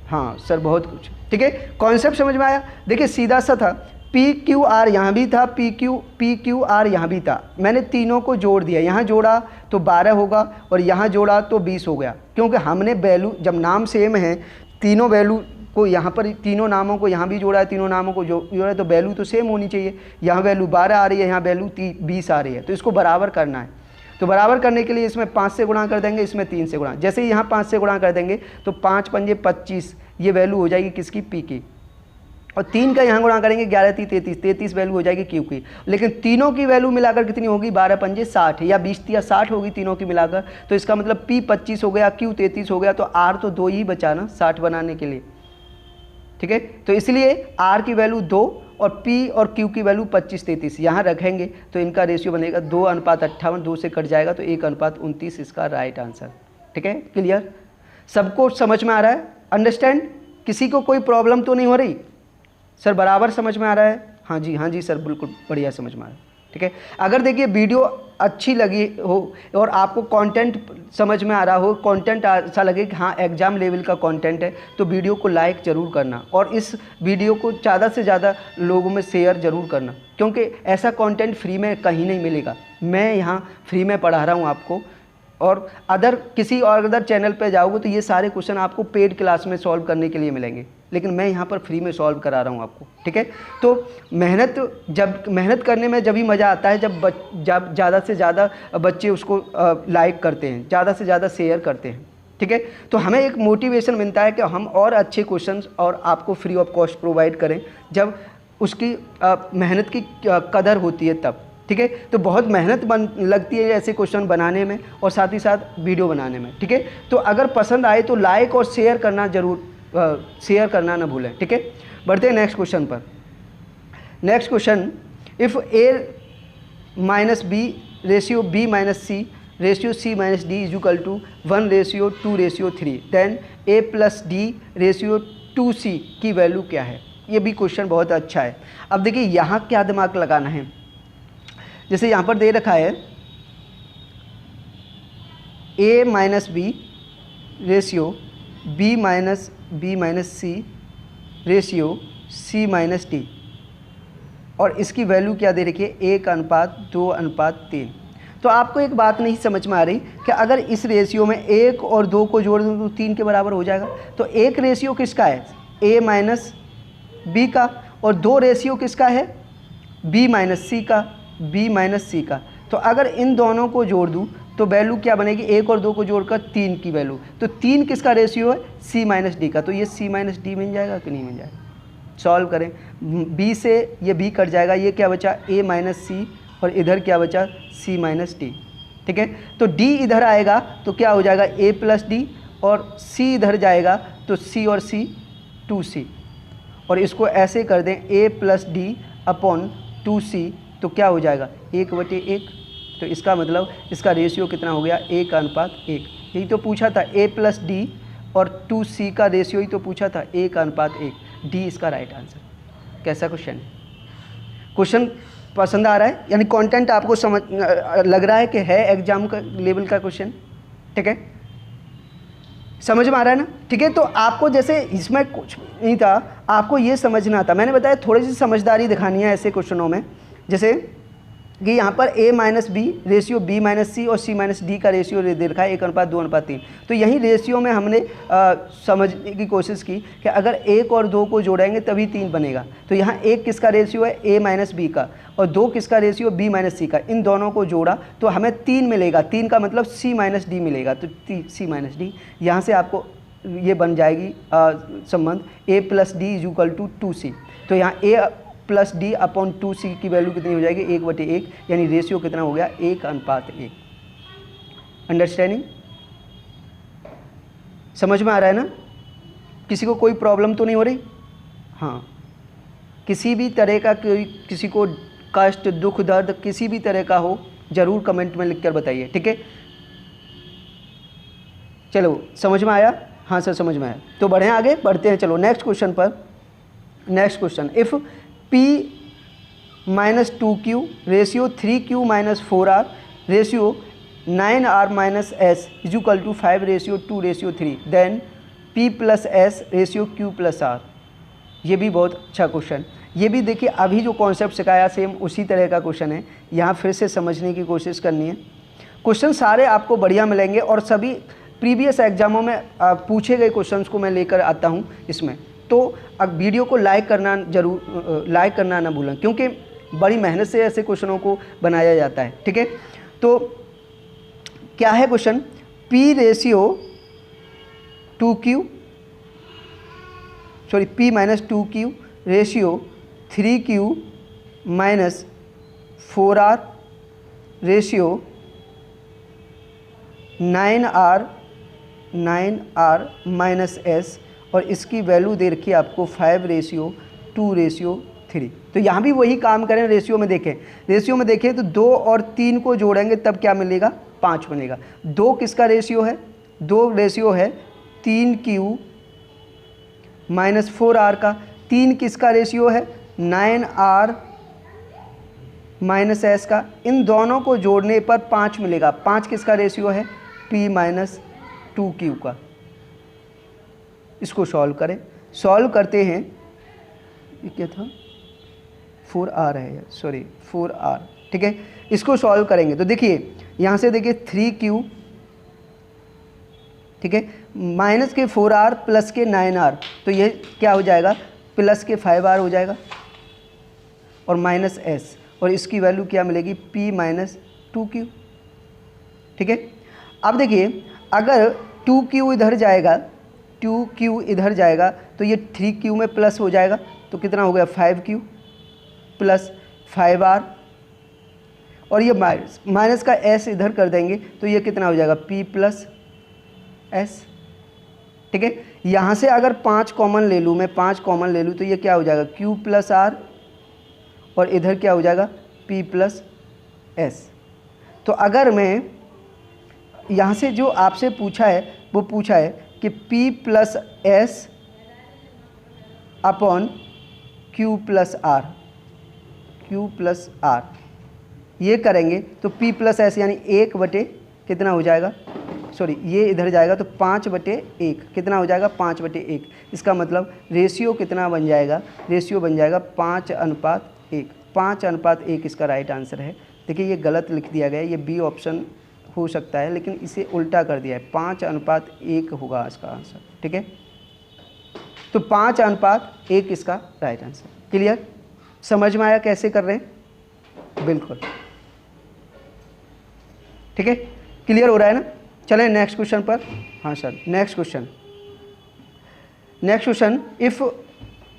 हाँ सर बहुत कुछ। ठीक है, कॉन्सेप्ट समझ में आया? देखिए सीधा सा था, पी क्यू आर यहाँ भी था, पी क्यू आर यहाँ भी था, मैंने तीनों को जोड़ दिया, यहाँ जोड़ा तो 12 होगा और यहाँ जोड़ा तो 20 हो गया, क्योंकि हमने वैल्यू जब नाम सेम है, तीनों वैल्यू को यहाँ पर, तीनों नामों को यहाँ भी जोड़ा है, तीनों नामों को जोड़ा है, तो वैल्यू तो सेम होनी चाहिए। यहाँ वैल्यू 12 आ रही है, यहाँ वैल्यू 20 आ रही है, तो इसको बराबर करना है। तो बराबर करने के लिए इसमें 5 से गुणा कर देंगे, इसमें 3 से गुणा, जैसे ही यहाँ 5 से गुणा कर देंगे तो 5 पंजे 25, ये वैल्यू हो जाएगी किसकी, पी की, और 3 का यहाँ गुणा करेंगे 11 3 33 वैल्यू हो जाएगी क्यू की। लेकिन तीनों की वैल्यू मिलाकर कितनी होगी, 12 पंजे 60 या 20 या 60 होगी तीनों की मिलाकर, तो इसका मतलब पी 25 हो गया, क्यू 33 हो गया, तो आर तो 2 ही बचा ना 60 बनाने के लिए। ठीक है, तो इसलिए आर की वैल्यू 2 और पी और क्यू की वैल्यू 25 33 यहाँ रखेंगे तो इनका रेशियो बनेगा 2:58, 2 से कट जाएगा तो 1:29 इसका राइट आंसर। ठीक है, क्लियर, सबको समझ में आ रहा है, अंडरस्टैंड? किसी को कोई प्रॉब्लम तो नहीं हो रही? सर बराबर समझ में आ रहा है? हाँ जी सर बिल्कुल बढ़िया समझ में आ रहा है। ठीक है, अगर देखिए वीडियो अच्छी लगी हो और आपको कंटेंट समझ में आ रहा हो, कंटेंट ऐसा लगे कि हाँ एग्ज़ाम लेवल का कंटेंट है, तो वीडियो को लाइक ज़रूर करना और इस वीडियो को ज़्यादा से ज़्यादा लोगों में शेयर ज़रूर करना, क्योंकि ऐसा कंटेंट फ्री में कहीं नहीं मिलेगा। मैं यहाँ फ्री में पढ़ा रहा हूँ आपको, और किसी और अदर चैनल पे जाओगे तो ये सारे क्वेश्चन आपको पेड क्लास में सॉल्व करने के लिए मिलेंगे, लेकिन मैं यहाँ पर फ्री में सॉल्व करा रहा हूँ आपको। ठीक है, तो मेहनत करने में जब भी मज़ा आता है जब ज़्यादा से ज़्यादा बच्चे उसको लाइक करते हैं, ज़्यादा से ज़्यादा शेयर करते हैं। ठीक है, तो हमें एक मोटिवेशन मिलता है कि हम और अच्छे क्वेश्चन और आपको फ्री ऑफ कॉस्ट प्रोवाइड करें, जब उसकी मेहनत की कदर होती है तब। ठीक है, तो बहुत मेहनत लगती है ऐसे क्वेश्चन बनाने में और साथ ही साथ वीडियो बनाने में। ठीक है, तो अगर पसंद आए तो लाइक और शेयर करना ज़रूर, शेयर करना ना भूलें। ठीक है, बढ़ते हैं नेक्स्ट क्वेश्चन पर। Next question, if A minus B ratio B minus C ratio C minus D is equal to 1:2:3 then A plus D ratio 2c की वैल्यू क्या है? ये भी क्वेश्चन बहुत अच्छा है। अब देखिए यहाँ क्या दिमाग लगाना है, जैसे यहाँ पर दे रखा है a minus B ratio b minus C ratio c minus D, और इसकी वैल्यू क्या दे रखी है 1:2:3। तो आपको एक बात नहीं समझ में आ रही कि अगर इस रेशियो में 1 और 2 को जोड़ दूँ तो 3 के बराबर हो जाएगा। तो एक रेशियो किसका है, a माइनस बी का, और 2 रेशियो किसका है, b माइनस सी का। तो अगर इन दोनों को जोड़ दूँ तो वैल्यू क्या बनेगी, 1 और 2 को जोड़कर 3 की वैल्यू। तो 3 किसका रेशियो है, c माइनस डी का, तो ये c माइनस डी मिल जाएगा कि नहीं मिल जाएगा? सॉल्व करें, b से ये b कट जाएगा, ये क्या बचा a माइनस सी, और इधर क्या बचा c माइनस डी। ठीक है, तो d इधर आएगा तो क्या हो जाएगा a प्लस डी, और c इधर जाएगा तो c और c 2c, और इसको ऐसे कर दें a plus D upon 2c, तो क्या हो जाएगा 1/1। तो इसका मतलब इसका रेशियो कितना हो गया 1:1। यही तो पूछा था, a प्लस डी और 2c का रेशियो ही तो पूछा था 1:1। डी इसका राइट आंसर। कैसा क्वेश्चन है? क्वेश्चन पसंद आ रहा है, यानी कंटेंट आपको समझ लग रहा है कि है एग्जाम का लेवल का क्वेश्चन? ठीक है, समझ में आ रहा है ना? ठीक है, तो आपको जैसे इसमें कुछ नहीं था, आपको ये समझना था, मैंने बताया थोड़ी सी समझदारी दिखानी है ऐसे क्वेश्चनों में। जैसे कि यहाँ पर a minus B ratio b minus C और c माइनस डी का रेशियो दे रखा है 1:2:3। तो यही रेशियो में हमने समझने की कोशिश की कि अगर 1 और 2 को जोड़ेंगे तभी 3 बनेगा। तो यहाँ 1 किसका रेशियो है a माइनस बी का और 2 किसका रेशियो b माइनस सी का, इन दोनों को जोड़ा तो हमें 3 मिलेगा। 3 का मतलब c माइनस डी मिलेगा। तो c माइनस डी, यहाँ से आपको ये बन जाएगी संबंध a plus D is equal to 2c। तो यहाँ a plus D upon 2c की वैल्यू कितनी हो जाएगी 1/1, यानी रेशियो कितना हो गया 1:1। अंडरस्टैंडिंग, समझ में आ रहा है ना? किसी को कोई प्रॉब्लम तो नहीं हो रही? हाँ, किसी भी तरह का किसी को कष्ट दुख दर्द किसी भी तरह का हो ज़रूर कमेंट में लिखकर बताइए, ठीक है? चलो समझ में आया? हाँ सर समझ में आया। तो बढ़े आगे बढ़ते हैं, चलो नेक्स्ट क्वेश्चन पर। Next question, if p minus 2q ratio 3q minus 4r ratio 9r minus s is equal to 5:2:3 then p plus s ratio q plus r। ये भी बहुत अच्छा क्वेश्चन। ये भी देखिए अभी जो कॉन्सेप्ट सिखाया सेम उसी तरह का क्वेश्चन है, यहाँ फिर से समझने की कोशिश करनी है। क्वेश्चन सारे आपको बढ़िया मिलेंगे और सभी प्रीवियस एग्जामों में पूछे गए क्वेश्चंस को मैं लेकर आता हूँ इसमें। तो अब वीडियो को लाइक करना जरूर, लाइक करना ना भूलें, क्योंकि बड़ी मेहनत से ऐसे क्वेश्चनों को बनाया जाता है, ठीक है? तो क्या है question, p ratio 2q sorry p minus 2q ratio 3q minus 4r ratio 9r minus s और इसकी वैल्यू दे रखी है आपको 5:2:3। तो यहाँ भी वही काम करें, रेशियो में देखें। रेशियो में देखें तो 2 और 3 को जोड़ेंगे तब क्या मिलेगा 5 बनेगा। 2 किसका रेशियो है, 2 रेशियो है 3q माइनस 4r का। 3 किसका रेशियो है 9r माइनस s का। इन दोनों को जोड़ने पर 5 मिलेगा। 5 किसका रेशियो है p माइनस 2q का। इसको सॉल्व करें, सॉल्व करते हैं, ये क्या था 4r है, सॉरी 4r, ठीक है? इसको सॉल्व करेंगे तो देखिए यहाँ से देखिए 3q, ठीक है, माइनस के 4r प्लस के 9r, तो ये क्या हो जाएगा प्लस के 5r हो जाएगा और माइनस s, और इसकी वैल्यू क्या मिलेगी p माइनस 2q, ठीक है? अब देखिए अगर 2q इधर जाएगा, 2q इधर जाएगा तो ये 3q में प्लस हो जाएगा, तो कितना हो गया 5q प्लस 5r, और ये माइनस का s इधर कर देंगे तो ये कितना हो जाएगा p प्लस s, ठीक है? यहाँ से अगर 5 कॉमन ले लूँ, मैं 5 कॉमन ले लूँ तो ये क्या हो जाएगा q प्लस r और इधर क्या हो जाएगा p प्लस s। तो अगर मैं यहाँ से जो आपसे पूछा है वो पूछा है कि p plus s upon q plus r, q plus r ये करेंगे तो p प्लस s यानी 1 बटे कितना हो जाएगा, सॉरी ये इधर जाएगा तो 5/1 कितना हो जाएगा 5/1। इसका मतलब रेशियो कितना बन जाएगा, रेशियो बन जाएगा 5:1। 5:1 इसका राइट आंसर है। देखिए ये गलत लिख दिया गया है, ये बी ऑप्शन हो सकता है लेकिन इसे उल्टा कर दिया है, 5:1 होगा इसका आंसर, ठीक है? तो 5:1 इसका राइट आंसर। क्लियर, समझ में आया कैसे कर रहे हैं? बिल्कुल, ठीक है, क्लियर हो रहा है ना? चलें नेक्स्ट क्वेश्चन पर। हाँ sir, next question, if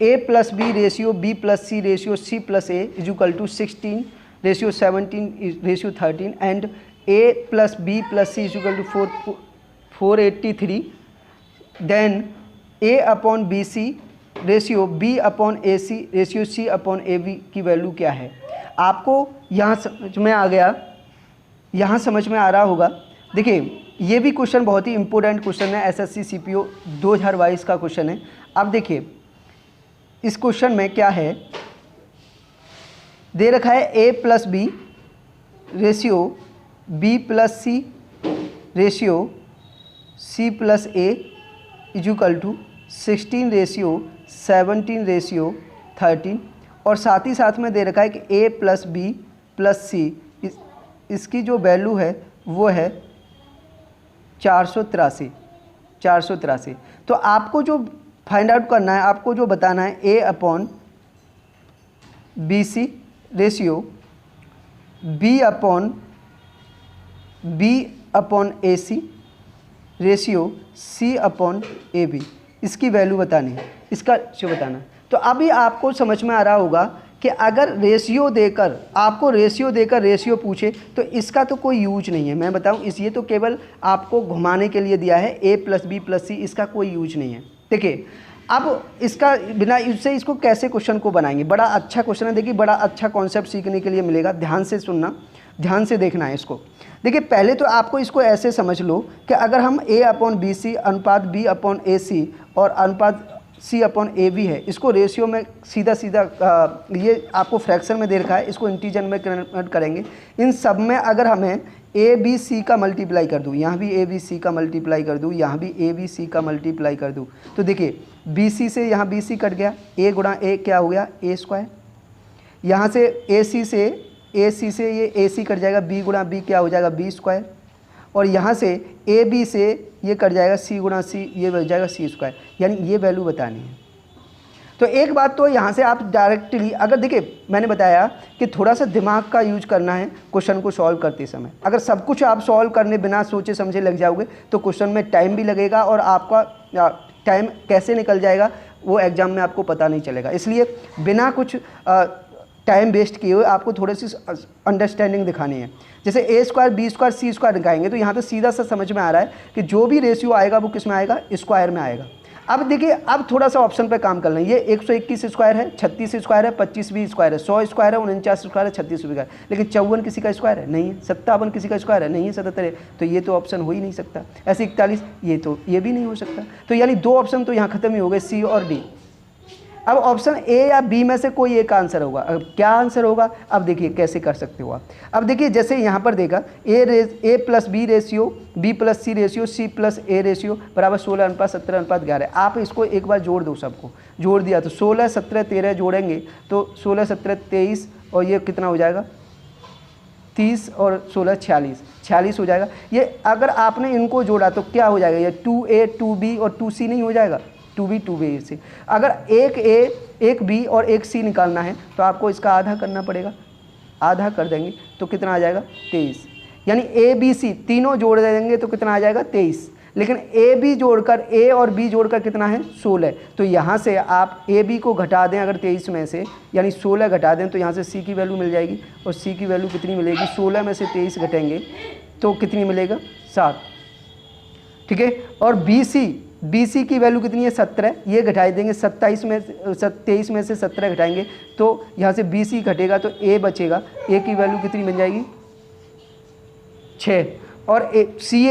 a plus B ratio b plus C ratio c plus a is equal to 16 ratio 17 ratio 13 and a plus b plus C is equal to 483, then a upon B C ratio b upon A C ratio c upon A B की value क्या है? आपको यहाँ समझ में आ गया, यहाँ समझ में आ रहा होगा। देखिए ये भी क्वेश्चन बहुत ही इंपॉर्टेंट क्वेश्चन है, एसएससी सीपीओ 2022 का क्वेश्चन है। अब देखिए इस क्वेश्चन में क्या है, दे रखा है a plus B ratio b plus C ratio c plus a is equal to 16 ratio 17 ratio 13, और साथ ही साथ में दे रखा है कि a प्लस बी प्लस सी, इसकी जो वैल्यू है वो है 483। तो आपको जो फाइंड आउट करना है, आपको जो बताना है A upon B C ratio B upon A C ratio C upon A B, इसकी वैल्यू बतानी है, इसका जो बताना है। तो अभी आपको समझ में आ रहा होगा कि अगर रेशियो देकर आपको रेशियो पूछे तो इसका तो कोई यूज नहीं है। मैं बताऊं, ये तो केवल आपको घुमाने के लिए दिया है, ए प्लस बी प्लस सी, इसका कोई यूज नहीं है। देखिए अब इसका बिना इससे इसको कैसे क्वेश्चन को बनाएंगे। बड़ा अच्छा क्वेश्चन है, देखिए बड़ा अच्छा कॉन्सेप्ट सीखने के लिए मिलेगा। ध्यान से सुनना, ध्यान से देखना है इसको। देखिए पहले तो आपको इसको ऐसे समझ लो कि अगर हम ए अपॉन बी सी अनुपात बी अपॉन ए सी और अनुपात सी अपॉन ए बी है, इसको रेशियो में सीधा ये आपको फ्रैक्शन में दे रखा है, इसको इंटीजर में कन्वर्ट करेंगे। इन सब में अगर हमें ए बी सी का मल्टीप्लाई कर दूँ, यहाँ भी ए बी सी का मल्टीप्लाई कर दूँ, यहाँ भी ए बी सी का मल्टीप्लाई कर दूँ, तो देखिए बी सी से यहाँ बी सी कट गया, ए गुणा ए क्या हो गया, ए स्क्वायर। यहाँ से ए सी से ये ए सी कट जाएगा, बी गुणा बी क्या हो जाएगा, बी स्क्वायर। और यहाँ से ए बी से ये कट जाएगा, सी गुणा सी ये बच जाएगा सी स्क्वायर। यानी ये वैल्यू बतानी है। तो एक बात तो यहाँ से आप डायरेक्टली, अगर देखिए मैंने बताया कि थोड़ा सा दिमाग का यूज करना है क्वेश्चन को सॉल्व करते समय। अगर सब कुछ आप सॉल्व करने बिना सोचे समझे लग जाओगे तो क्वेश्चन में टाइम भी लगेगा और आपका टाइम कैसे निकल जाएगा वो एग्जाम में आपको पता नहीं चलेगा। इसलिए बिना कुछ टाइम वेस्ट किए हुए आपको थोड़ी सी अंडरस्टैंडिंग दिखानी है। जैसे ए स्क्वायर बी स्क्वायर सी स्क्वायर दिखाएंगे तो यहाँ पे सीधा सा समझ में आ रहा है कि जो भी रेशियो आएगा वो किस में आएगा, स्क्वायर में आएगा। अब देखिए अब थोड़ा सा ऑप्शन पे काम कर लें। ये 121 स्क्वायर है, 36 स्क्वायर है, 25 भी स्क्वायर है, 100 स्क्वायर है, 49 स्क्वायर है, 36 स्क्वायर है, लेकिन 54 किसी का स्क्वायर है, नहीं है। 57 किसी का स्क्वायर है, नहीं है। 77 है, तो ये तो ऑप्शन हो ही नहीं सकता। ऐसे 41 ये भी नहीं हो सकता। तो यानी दो ऑप्शन तो यहाँ खत्म ही हो गए, सी और डी। अब ऑप्शन ए या बी में से कोई एक आंसर होगा। अब क्या आंसर होगा, अब देखिए कैसे कर सकते हो आप। अब देखिए जैसे यहाँ पर देखा A plus B ratio B plus C ratio C plus A ratio बराबर 16:17:11। आप इसको एक बार जोड़ दो, सबको जोड़ दिया तो 16 17 13 जोड़ेंगे तो 16 17 23 और ये कितना हो जाएगा 30 और 16 46 हो जाएगा। ये अगर आपने इनको जोड़ा तो क्या हो जाएगा, ये 2a 2b और 2c नहीं हो जाएगा, 2b 2b से। अगर एक a एक b और एक c निकालना है तो आपको इसका आधा करना पड़ेगा। आधा कर देंगे तो कितना आ जाएगा 23। यानी a b c तीनों जोड़ देंगे तो कितना आ जाएगा 23। लेकिन a b जोड़कर a और b जोड़कर कितना है 16। तो यहाँ से आप a b को घटा दें अगर 23 में से, यानी 16 घटा दें तो यहाँ से c की वैल्यू मिल जाएगी। और c की वैल्यू कितनी मिलेगी, 16 में से 23 घटेंगे तो कितनी मिलेगा 7। ठीक है। और बी सी की वैल्यू कितनी है 17, ये घटाई देंगे 23 में से 17 घटाएंगे तो यहाँ से बी सी घटेगा तो ए बचेगा। ए की वैल्यू कितनी बन जाएगी 6। और सी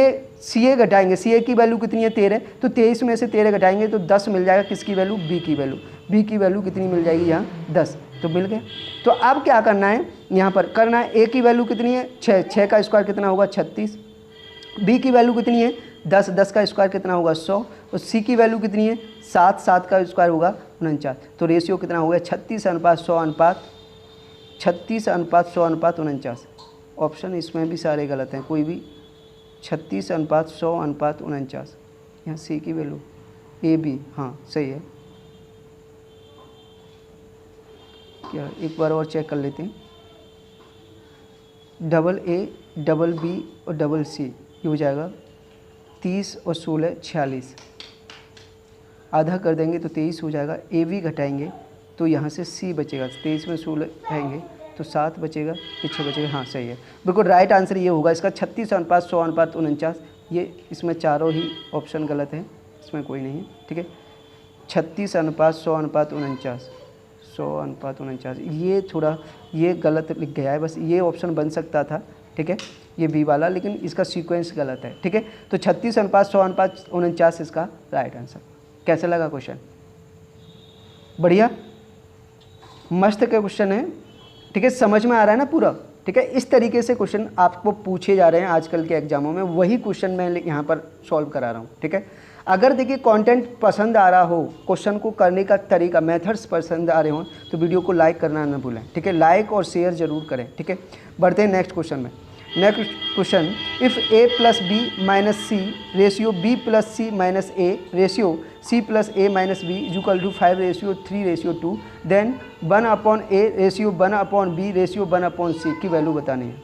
ए घटाएंगे, सी ए की वैल्यू कितनी है 13, तो 23 में से 13 घटाएंगे तो 10 मिल जाएगा। किसकी वैल्यू, बी की वैल्यू। बी की वैल्यू कितनी मिल जाएगी यहाँ 10, तो मिल गया। तो अब क्या करना है, यहाँ पर करना है ए की वैल्यू कितनी है 6 का स्क्वायर कितना होगा 36। बी की वैल्यू कितनी है 10 का स्क्वायर कितना होगा 100। और सी की वैल्यू कितनी है 7 का स्क्वायर होगा 49। तो रेशियो कितना हो गया 36:100:49। ऑप्शन इसमें भी सारे गलत हैं, कोई भी 36:100:49। यहाँ सी की वैल्यू ए बी, हाँ सही है। क्या एक बार और चेक कर लेते हैं, डबल ए डबल बी और डबल सी ये हो जाएगा 30 और 16 46। आधा कर देंगे तो 23 हो जाएगा। ए बी घटाएंगे तो यहाँ से सी बचेगा, 23 में 16 आएंगे तो 7 बचेगा, पीछे बचेगा। हाँ सही है, बिल्कुल राइट आंसर ये होगा इसका 36:100:49। ये इसमें चारों ही ऑप्शन गलत हैं, इसमें कोई नहीं है। ठीक है, 36:100:49 ये थोड़ा ये गलत लिख गया है, बस ये ऑप्शन बन सकता था। ठीक है, ये बी वाला, लेकिन इसका सीक्वेंस गलत है। ठीक है, तो 36:100:49 इसका राइट आंसर। कैसे लगा क्वेश्चन, बढ़िया मस्त का क्वेश्चन है। ठीक है, समझ में आ रहा है ना पूरा। ठीक है, इस तरीके से क्वेश्चन आपको पूछे जा रहे हैं आजकल के एग्जामों में, वही क्वेश्चन मैं यहाँ पर सॉल्व करा रहा हूँ। ठीक है, अगर देखिए कंटेंट पसंद आ रहा हो, क्वेश्चन को करने का तरीका, मेथड्स पसंद आ रहे हो, तो वीडियो को लाइक करना ना भूलें, ठीक है। लाइक और शेयर ज़रूर करें, ठीक है। बढ़ते हैं नेक्स्ट क्वेश्चन में। Next question, if a plus B minus C ratio b plus C minus A ratio c plus A minus B is equal to 5:3:2, then 1/a ratio 1/b ratio 1/c की value बतानी है,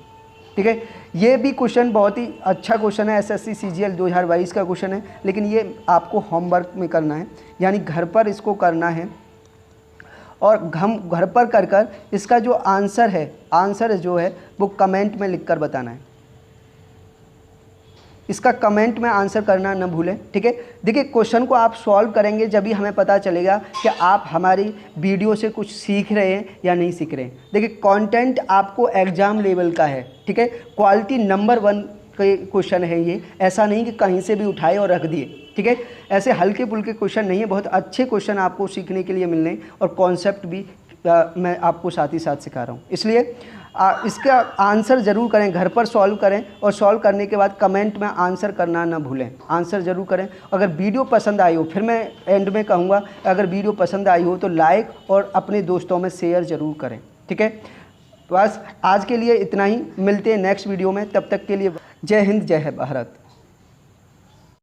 ठीक है। ये भी question बहुत ही अच्छा question है, एसएससी सीजीएल 2022 का क्वेश्चन है, लेकिन ये आपको होमवर्क में करना है, यानी घर पर इसको करना है और हम घर पर कर इसका जो आंसर जो है वो कमेंट में लिखकर बताना है। इसका कमेंट में आंसर करना न भूलें, ठीक है। देखिए क्वेश्चन को आप सॉल्व करेंगे जब भी हमें पता चलेगा कि आप हमारी वीडियो से कुछ सीख रहे हैं या नहीं सीख रहे हैं। देखिए कंटेंट आपको एग्ज़ाम लेवल का है, ठीक है। क्वालिटी नंबर 1 के क्वेश्चन है ये, ऐसा नहीं कि कहीं से भी उठाए और रख दिए, ठीक है। ऐसे हल्के फुल्के क्वेश्चन नहीं है, बहुत अच्छे क्वेश्चन आपको सीखने के लिए मिलने और कॉन्सेप्ट भी मैं आपको साथ ही साथ सिखा रहा हूँ। इसलिए इसका आंसर ज़रूर करें, घर पर सॉल्व करें और सॉल्व करने के बाद कमेंट में आंसर करना ना भूलें, आंसर ज़रूर करें। अगर वीडियो पसंद आई हो, फिर मैं एंड में कहूँगा, अगर वीडियो पसंद आई हो तो लाइक और अपने दोस्तों में शेयर ज़रूर करें, ठीक है। बस आज के लिए इतना ही, मिलते हैं नेक्स्ट वीडियो में, तब तक के लिए जय हिंद जय भारत।